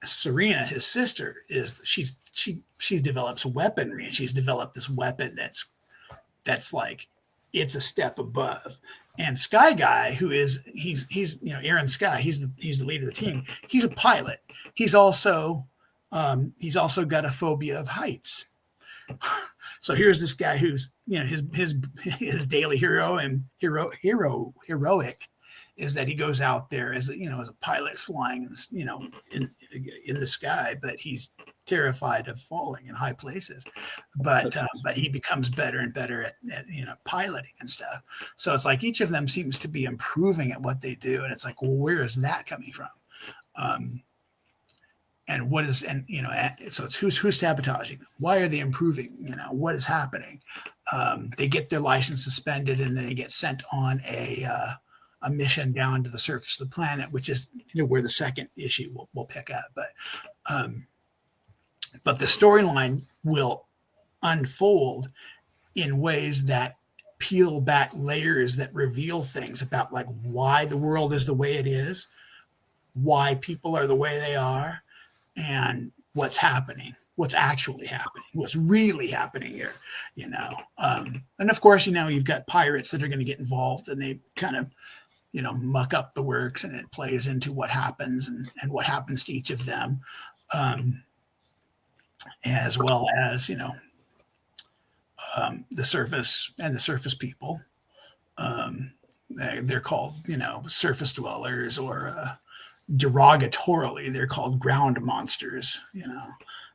Serena, his sister, she develops weaponry, and she's developed this weapon that's like, it's a step above. And Sky Guy, he's Aaron Sky, he's the leader of the team. He's a pilot. He's also got a phobia of heights. So here's this guy who's, his daily heroic is that he goes out there as a pilot flying in the sky, but he's terrified of falling in high places. But he becomes better and better at piloting and stuff. So it's like each of them seems to be improving at what they do, and it's like, well, where is that coming from? So it's who's sabotaging them? Why are they improving? What is happening? They get their license suspended, and then they get sent on a mission down to the surface of the planet, which is where the second issue will pick up. But the storyline will unfold in ways that peel back layers that reveal things about like why the world is the way it is, why people are the way they are, and what's happening, what's actually happening, what's really happening here, and of course, you've got pirates that are going to get involved, and they kind of, muck up the works, and it plays into what happens and what happens to each of them, as well as, the surface people. They're called, surface dwellers, or derogatorily, they're called ground monsters,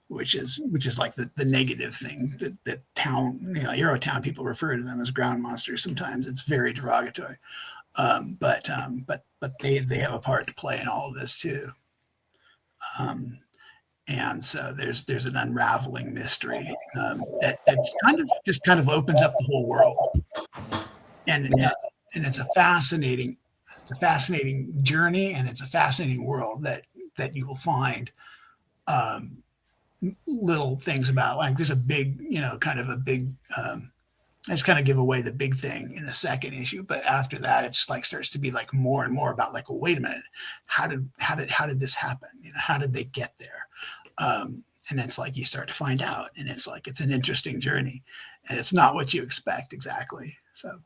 which is like the negative thing that town, Eurotown people refer to them as ground monsters. Sometimes it's very derogatory. But they have a part to play in all of this too. And so there's an unraveling mystery that's kind of opens up the whole world, and it's a fascinating journey, and it's a fascinating world that you will find little things about. Like there's a big, I just kind of give away the big thing in the second issue, but after that, it's like starts to be like more and more about like, well, wait a minute, how did this happen? How did they get there? And it's like you start to find out, and it's like it's an interesting journey, and it's not what you expect exactly. So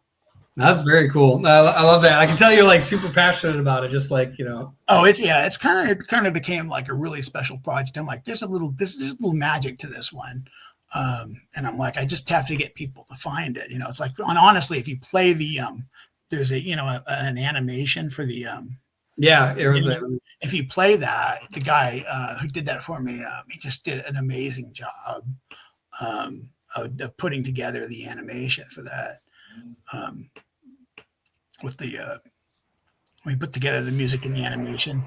that's very cool. I love that. I can tell you're like super passionate about it, just like Oh, it kind of became like a really special project. I'm like, there's a little magic to this one. And I'm like, I just have to get people to find it. It's like, honestly, if you play there's an animation for the Yeah, it was. If you play that, the guy who did that for me, he just did an amazing job of putting together the animation for that. With the we put together the music and the animation.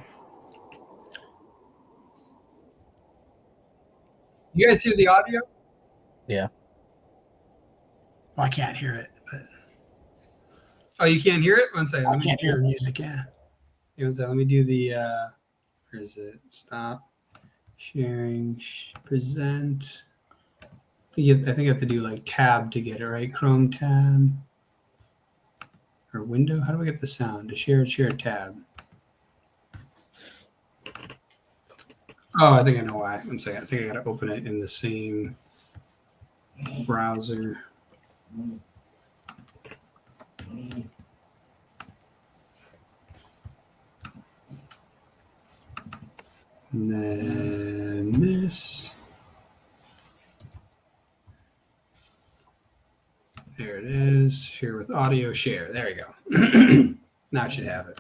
You guys hear the audio? Yeah. Well, I can't hear it, but Oh, you can't hear it? One second. I can't hear the music. Yeah. Let me do the. Where is it? Stop sharing. Present. I think I have to do like tab to get it right. Chrome tab or window. How do I get the sound to share tab? Oh, I think I know why. One second. I think I got to open it in the same browser. And then this. There it is. Share with audio. Share. There you go. Now I should have it.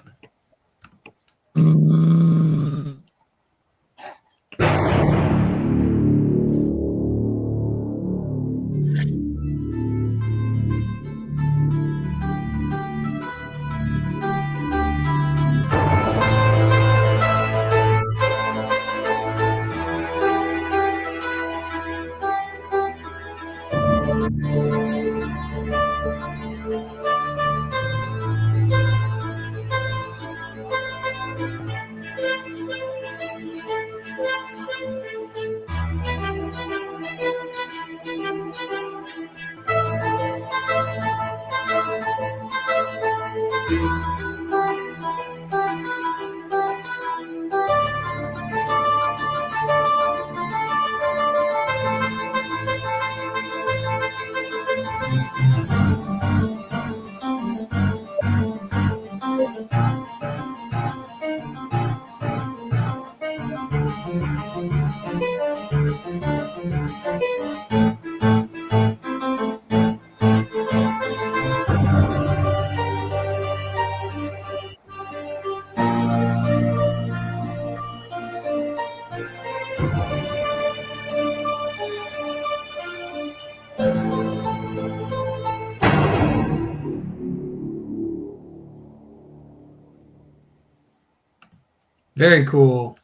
Very cool.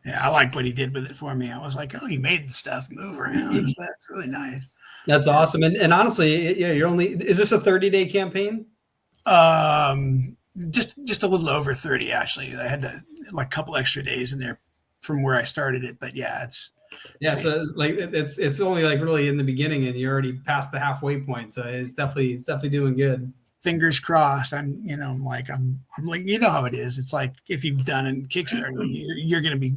Yeah, I like what he did with it for me. I was like, oh, he made the stuff move around. So that's really nice. That's awesome. And honestly, yeah, is this a 30-day campaign? Just a little over 30 actually. I had like a couple extra days in there from where I started it, but yeah, it's so like it's only like really in the beginning, and you're already past the halfway point. So it's definitely doing good. Fingers crossed. I'm like you know how it is. It's like if you've done a Kickstarter, you're going to be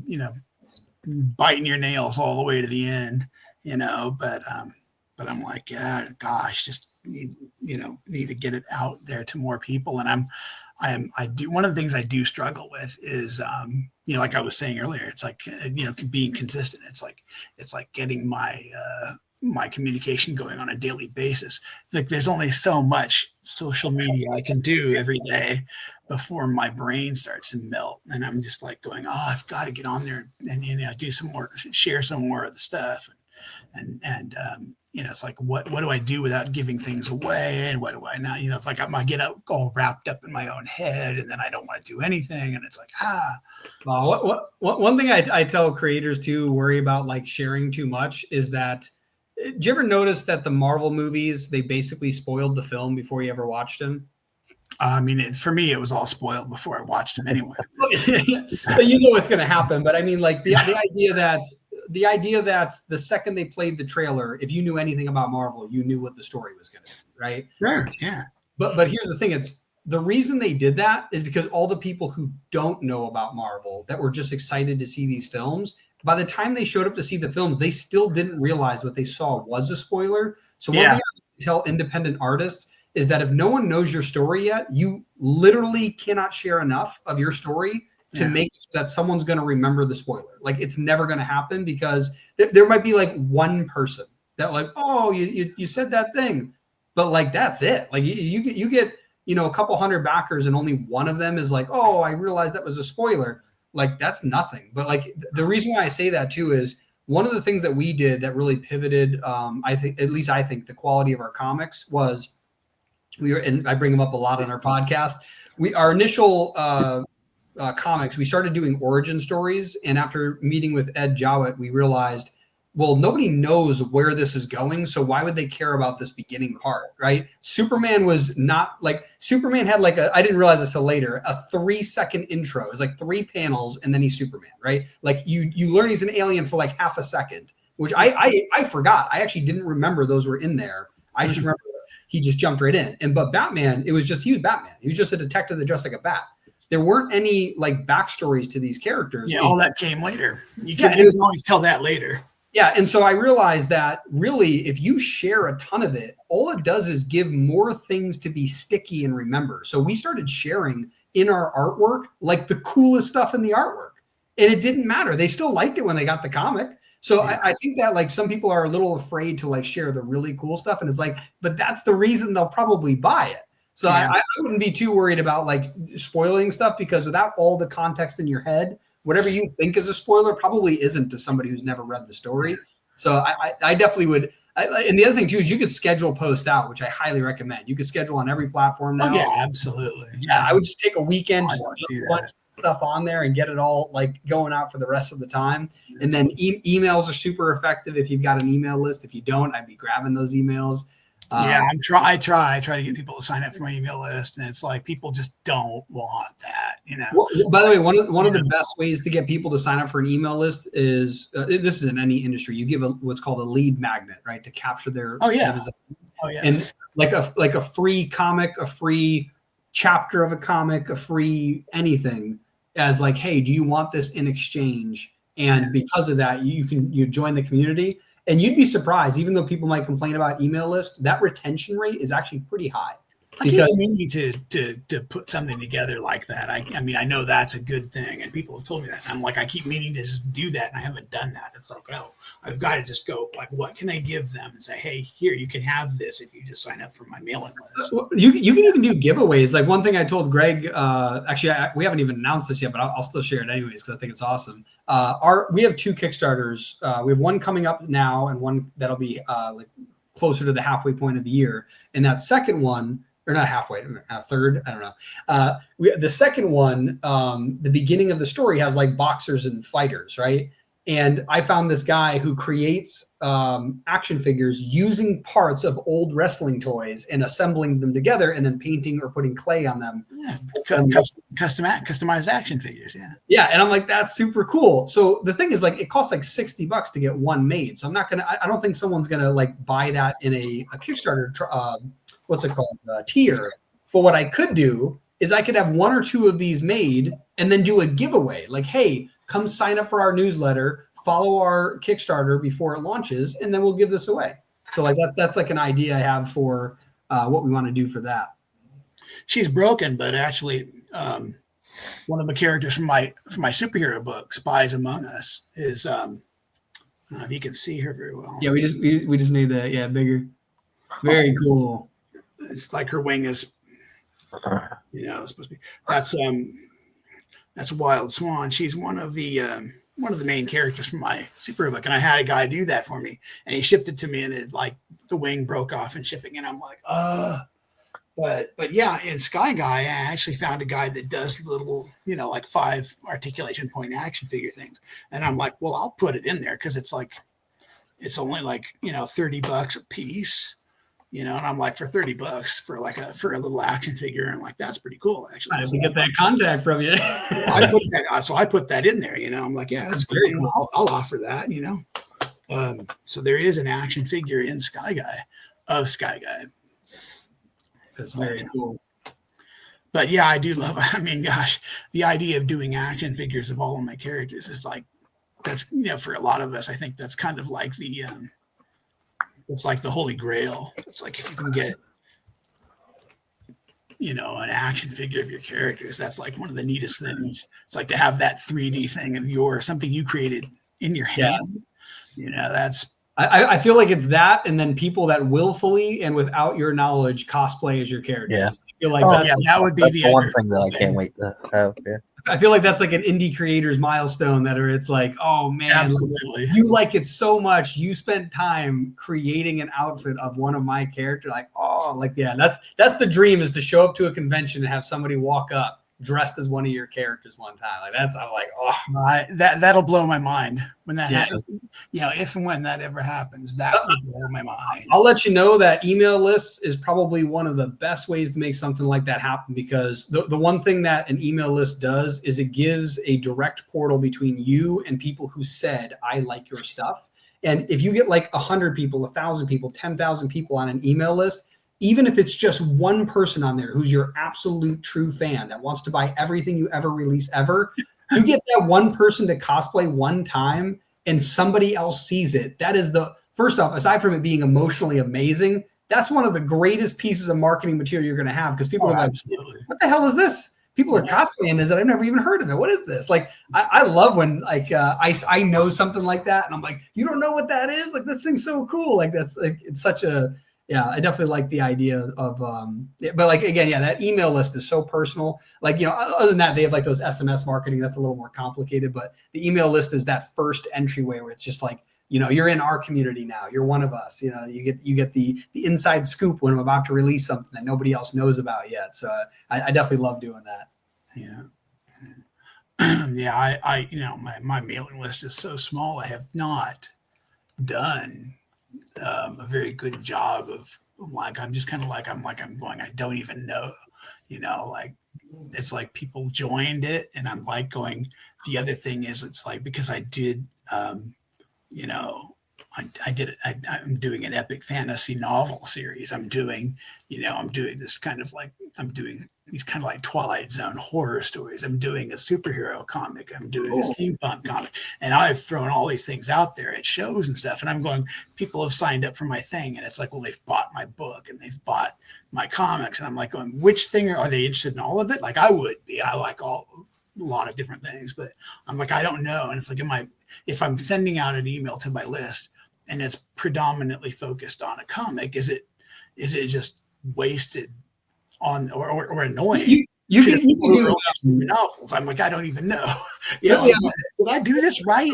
biting your nails all the way to the end, But I'm like, yeah, gosh, just need to get it out there to more people. And I do. One of the things I do struggle with is, like I was saying earlier, it's like, being consistent. It's like getting my communication going on a daily basis. Like there's only so much social media I can do every day before my brain starts to melt. And I'm just like going, oh, I've got to get on there and, do some more, share some more of the stuff. And it's like, what do I do without giving things away? And what do I not, it's like I get all wrapped up in my own head, and then I don't want to do anything. And it's like, one thing I tell creators to worry about, like sharing too much, is that, did you ever notice that the Marvel movies, they basically spoiled the film before you ever watched them? I mean, for me, it was all spoiled before I watched them anyway. You know what's going to happen, but I mean, like the idea that the second they played the trailer, if you knew anything about Marvel, you knew what the story was going to be, right? Sure, yeah. But here's the thing: it's the reason they did that is because all the people who don't know about Marvel, that were just excited to see these films, by the time they showed up to see the films, they still didn't realize what they saw was a spoiler. So one thing I tell independent artists is that if no one knows your story yet, you literally cannot share enough of your story to make it so that someone's going to remember the spoiler. Like it's never going to happen, because there might be like one person that like, oh, you said that thing, but like that's it. Like you get a couple hundred backers and only one of them is like, oh, I realized that was a spoiler. Like that's nothing. But like the reason why I say that too is one of the things that we did that really pivoted, I think the quality of our comics was and I bring them up a lot on our podcast. Our initial comics, we started doing origin stories. And after meeting with Ed Jowett, we realized, well, nobody knows where this is going. So why would they care about this beginning part, right? Superman was not like, Superman had like I didn't realize this till later, a 3-second intro. It's like 3 panels and then he's Superman, right? Like you learn he's an alien for like half a second, which I forgot. I actually didn't remember those were in there. I just remember he just jumped right in. But Batman, he was Batman. He was just a detective that dressed like a bat. There weren't any like backstories to these characters. Yeah, all that came later. You can always tell that later. Yeah, and so I realized that really, if you share a ton of it, all it does is give more things to be sticky and remember. So we started sharing in our artwork like the coolest stuff in the artwork, and it didn't matter. They still liked it when they got the comic. So I think that like some people are a little afraid to like share the really cool stuff, and it's like, but that's the reason they'll probably buy it. So I wouldn't be too worried about like spoiling stuff, because without all the context in your head, whatever you think is a spoiler probably isn't to somebody who's never read the story. So I definitely would. And the other thing too is you could schedule post out, which I highly recommend. You could schedule on every platform now. Oh, yeah, absolutely. Yeah, I would just take a weekend, just put a bunch of stuff on there and get it all like going out for the rest of the time. And then emails are super effective if you've got an email list. If you don't, I'd be grabbing those emails. I try to get people to sign up for my email list, and it's like people just don't want that, Well, by the way, one of the best ways to get people to sign up for an email list is this is in any industry. You give what's called a lead magnet, right, to capture their and like a free comic, a free chapter of a comic, a free anything as like, hey, do you want this in exchange? And because of that, you join the community. And you'd be surprised, even though people might complain about email lists, that retention rate is actually pretty high. I keep meaning to put something together like that. I mean, I know that's a good thing, and people have told me that. And I'm like, I keep meaning to just do that, and I haven't done that. It's like, oh, I've got to just go, like, what can I give them and say, hey, here, you can have this if you just sign up for my mailing list. You can even do giveaways. Like one thing I told Greg, we haven't even announced this yet, but I'll still share it anyways because I think it's awesome. We have 2 Kickstarters. We have one coming up now and one that'll be like closer to the halfway point of the year. And that second one, or not halfway, a third, I don't know. The second one, the beginning of the story has like boxers and fighters, right? And I found this guy who creates action figures using parts of old wrestling toys and assembling them together and then painting or putting clay on them. Yeah, customized action figures, yeah. Yeah, and I'm like, that's super cool. So the thing is, like, it costs like $60 to get one made. So I don't think someone's gonna like buy that in a Kickstarter tier. But what I could do is I could have 1 or 2 of these made and then do a giveaway. Like, hey, come sign up for our newsletter, follow our Kickstarter before it launches, and then we'll give this away. So like that's like an idea I have for what we want to do for that. She's broken, but actually one of the characters from my superhero book, Spies Among Us, is I don't know if you can see her very well. Yeah, we just made that bigger. Very cool. It's like her wing is it's supposed to be that's Wild Swan. She's one of the main characters from my superhero book, and I had a guy do that for me, and he shipped it to me, and it like the wing broke off in shipping, and I'm like, but yeah, in Sky Guy, I actually found a guy that does little, like 5 articulation point action figure things, and I'm like, well, I'll put it in there because it's only like $30 a piece. And I'm like, for $30 for a little action figure, and like that's pretty cool actually. I have to get that contact from you. I put that in there. I'm like, yeah, that's great. I'll offer that. So there is an action figure in Sky Guy. That's very cool. But yeah, I do love. I mean, gosh, the idea of doing action figures of all of my characters is like that's for a lot of us. I think that's kind of like the. It's like the Holy Grail. It's like if you can get, an action figure of your characters, that's like one of the neatest things. It's like to have that 3D thing of something you created in your hand. I feel like it's that, and then people that willfully and without your knowledge cosplay as your characters. Yeah. I feel like that would be That's the the one other thing that I can't wait to have. Yeah. I feel like that's like an indie creator's milestone it's like, oh man, Absolutely. you like it so much. You spent time creating an outfit of one of my characters. Like, oh, like, yeah, that's the dream, is to show up to a convention and have somebody walk up dressed as one of your characters one time. Like I'm like, oh, that'll blow my mind when that Yeah. happens. If and when that ever happens, that will blow my mind. I'll let you know that email lists is probably one of the best ways to make something like that happen, because the one thing that an email list does is it gives a direct portal between you and people who said, I like your stuff. And if you get like 100 people, 1,000 people, 10,000 people on an email list, even if it's just one person on there who's your absolute true fan that wants to buy everything you ever release ever, you get that one person to cosplay one time and somebody else sees it. That is first off, aside from it being emotionally amazing, that's one of the greatest pieces of marketing material you're going to have, because people are like, absolutely. what the hell is this? People are cosplaying this, and I've never even heard of it. What is this? Like, I love when I know something like that, and I'm like, you don't know what that is? Like, this thing's so cool. Like, that's like, it's such a, yeah, I definitely like the idea of, but like, again, yeah, that email list is so personal. Like, other than that, they have like those SMS marketing that's a little more complicated, but the email list is that first entryway where it's just like, you're in our community now. You're one of us. You get the inside scoop when I'm about to release something that nobody else knows about yet. So I definitely love doing that. Yeah. Yeah. My mailing list is so small. I have not done a very good job of, like, I'm just kind of like, I'm going, I don't even know, like, it's like people joined it, and I'm like going, the other thing is, it's like, because I did, I did it. I'm doing an epic fantasy novel series. I'm doing this kind of like, I'm doing these kind of like Twilight Zone horror stories. I'm doing a superhero comic. I'm doing a steampunk comic. And I've thrown all these things out there at shows and stuff. And I'm going, people have signed up for my thing. And it's like, well, they've bought my book and they've bought my comics. And I'm like going, which thing are they interested in all of it? Like, I would be. I like a lot of different things, but I'm like, I don't know. And it's like, if I'm sending out an email to my list and it's predominantly focused on a comic, is it just wasted on or annoying? You can do novels. I'm like, I don't even know. Did I do this right?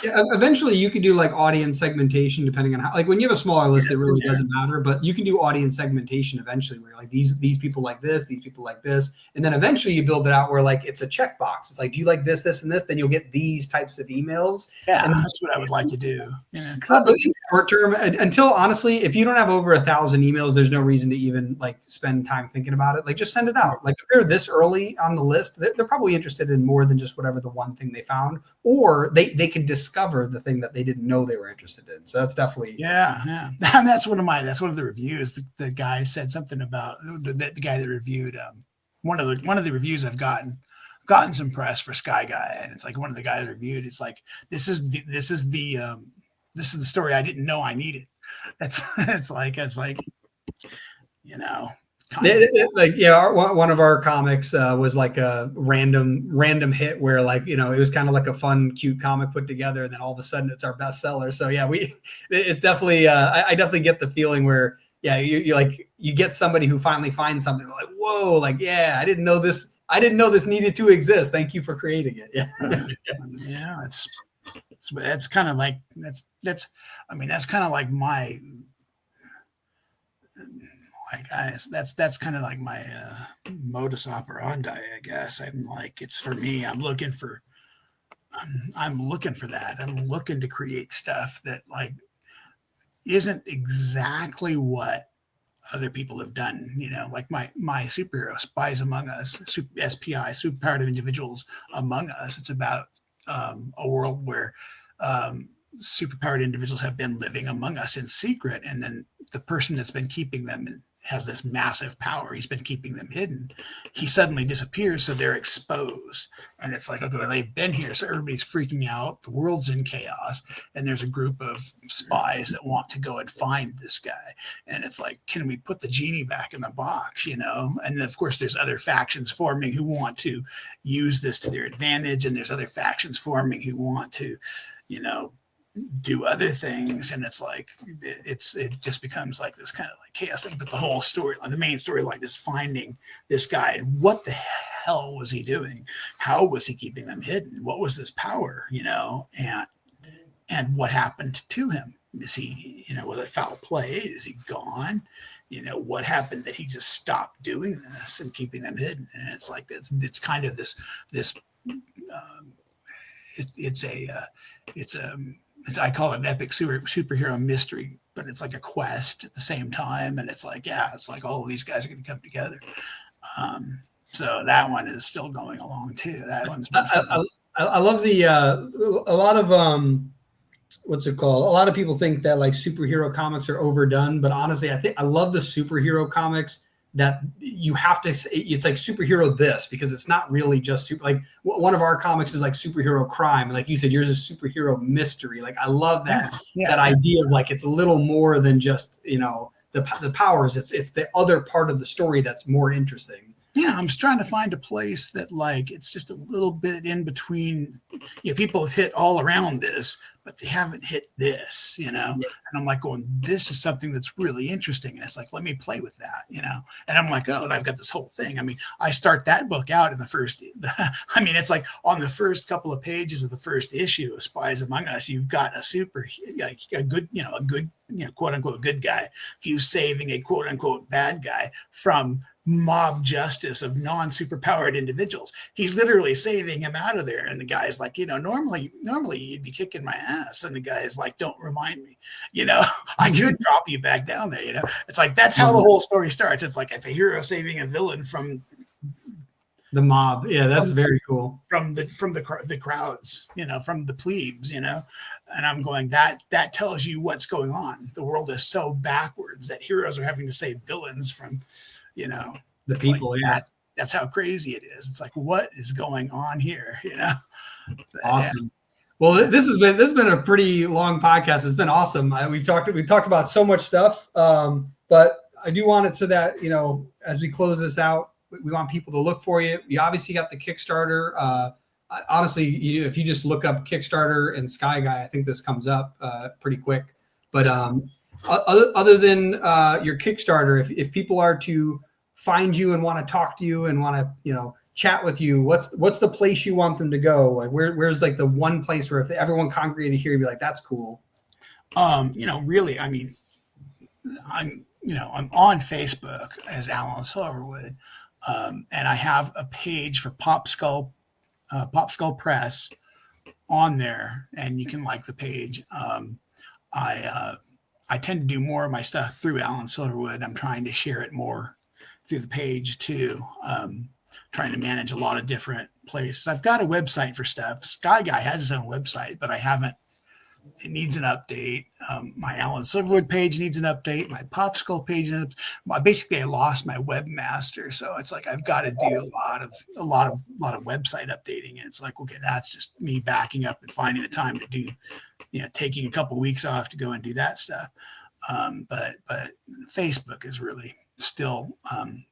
Yeah, eventually you could do like audience segmentation, depending on how, like, when you have a smaller list, it really doesn't matter, but you can do audience segmentation eventually, where you're like, these people like this, these people like this. And then eventually you build it out where like, it's a checkbox. It's like, do you like this, this, and this? Then you'll get these types of emails. Yeah. And that's what I would like to do. Short term, until honestly, if you don't have over 1,000 emails, there's no reason to even like spend time thinking about it. Like, just send it out. Like, if they're this early on the list, they're probably interested in more than just whatever the one thing they found, or they can discover the thing that they didn't know they were interested in. So that's definitely yeah. And that's one of the reviews. The guy said something about the guy that reviewed one of the reviews I've gotten some press for Sky Guy, and it's like, one of the guys reviewed, it's like, this is the story I didn't know I needed. It's like one of our comics was like a random hit where, like, it was kind of like a fun, cute comic put together, and then all of a sudden it's our bestseller. So yeah, it's definitely I definitely get the feeling where you get somebody who finally finds something like, whoa, like, yeah, I didn't know this needed to exist. Thank you for creating it. Yeah. Yeah, that's kind of like that's kind of like my, that's kind of like my modus operandi, I guess. I'm like, it's for me. I'm looking for that. I'm looking to create stuff that like isn't exactly what other people have done. Like my superhero Spies Among Us, SPI, Superpowered Individuals Among Us. It's about a world where superpowered individuals have been living among us in secret, and then the person that's been keeping them has this massive power. He's been keeping them hidden. He suddenly disappears, so they're exposed. And it's like, okay, well, they've been here, so everybody's freaking out. The world's in chaos, and there's a group of spies that want to go and find this guy. And it's like, can we put the genie back in the box, And then, of course, there's other factions forming who want to use this to their advantage, and there's other factions forming who want to, do other things, and it's like it just becomes like this kind of like chaos thing. But the whole storyline, the main storyline, is finding this guy and what the hell was he doing? How was he keeping them hidden? What was his power? And what happened to him? Is he, was it foul play? Is he gone? What happened that he just stopped doing this and keeping them hidden? And it's like it's kind of this I call it an epic superhero mystery, but it's like a quest at the same time. And it's like, it's like all of these guys are going to come together. So that one is still going along too. That one's been fun. I love a lot of what's it called? A lot of people think that like superhero comics are overdone, but honestly, I love the superhero comics that you have to say it's like superhero this, because it's not really just like one of our comics is like superhero crime. And like you said, yours is superhero mystery. Like I love that, that idea of like, it's a little more than just, the powers. It's the other part of the story that's more interesting. Yeah, I'm just trying to find a place that like it's just a little bit in between. People have hit all around this, but they haven't hit this, And I'm like going, this is something that's really interesting. And it's like, let me play with that, And I'm like, oh, and I've got this whole thing. I mean, I start that book out in the first, it's like on the first couple of pages of the first issue of Spies Among Us, you've got a good, quote unquote good guy. He was saving a quote unquote bad guy from mob justice of non-superpowered individuals. He's literally saving him out of there. And the guy's like, normally you'd be kicking my ass. And the guy's like, don't remind me, I could drop you back down there. It's like, that's how the whole story starts. It's like, it's a hero saving a villain from the mob. Yeah. That's very cool. From the crowds, from the plebes, and I'm going, that tells you what's going on. The world is so backwards that heroes are having to save villains from, the people. Like, that's how crazy it is. It's like, what is going on here? But, awesome. Well, this has been a pretty long podcast. It's been awesome. We've talked about so much stuff, but I do want it so that as we close this out, we want people to look for you. You obviously got the Kickstarter. Honestly, if you just look up Kickstarter and Sky Guy, I think this comes up pretty quick. But other than your Kickstarter, if people are to find you and want to talk to you and want to chat with you, what's the place you want them to go? Like where's like the one place where if everyone congregated here, you'd be like, that's cool. Really, I mean, I'm on Facebook as Alin Silverwood, and I have a page for Pop Skull Press on there, and you can like the page. I tend to do more of my stuff through Alin Silverwood. I'm trying to share it more through the page too. Trying to manage a lot of different places. I've got a website for stuff. Sky Guy has his own website, but I haven't. It needs an update. My Alin Silverwood page needs an update. My Pop Skull page. Basically, I lost my webmaster, so it's like I've got to do a lot of website updating. And it's like, okay, that's just me backing up and finding the time to do. Taking a couple of weeks off to go and do that stuff. But Facebook is really still,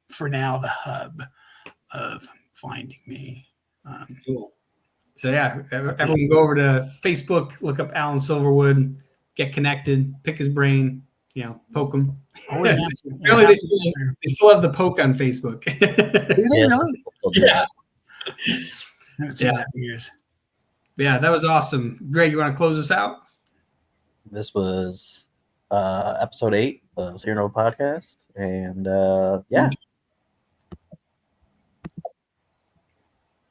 for now, the hub of finding me. Cool. So everyone go over to Facebook, look up Alin Silverwood, get connected, pick his brain, poke him. Apparently they still have the poke on Facebook. Do they really? Yeah. I haven't seen that in years. Yeah, that was awesome. Greg, you want to close us out? This was episode 8 of SeerNova Podcast. And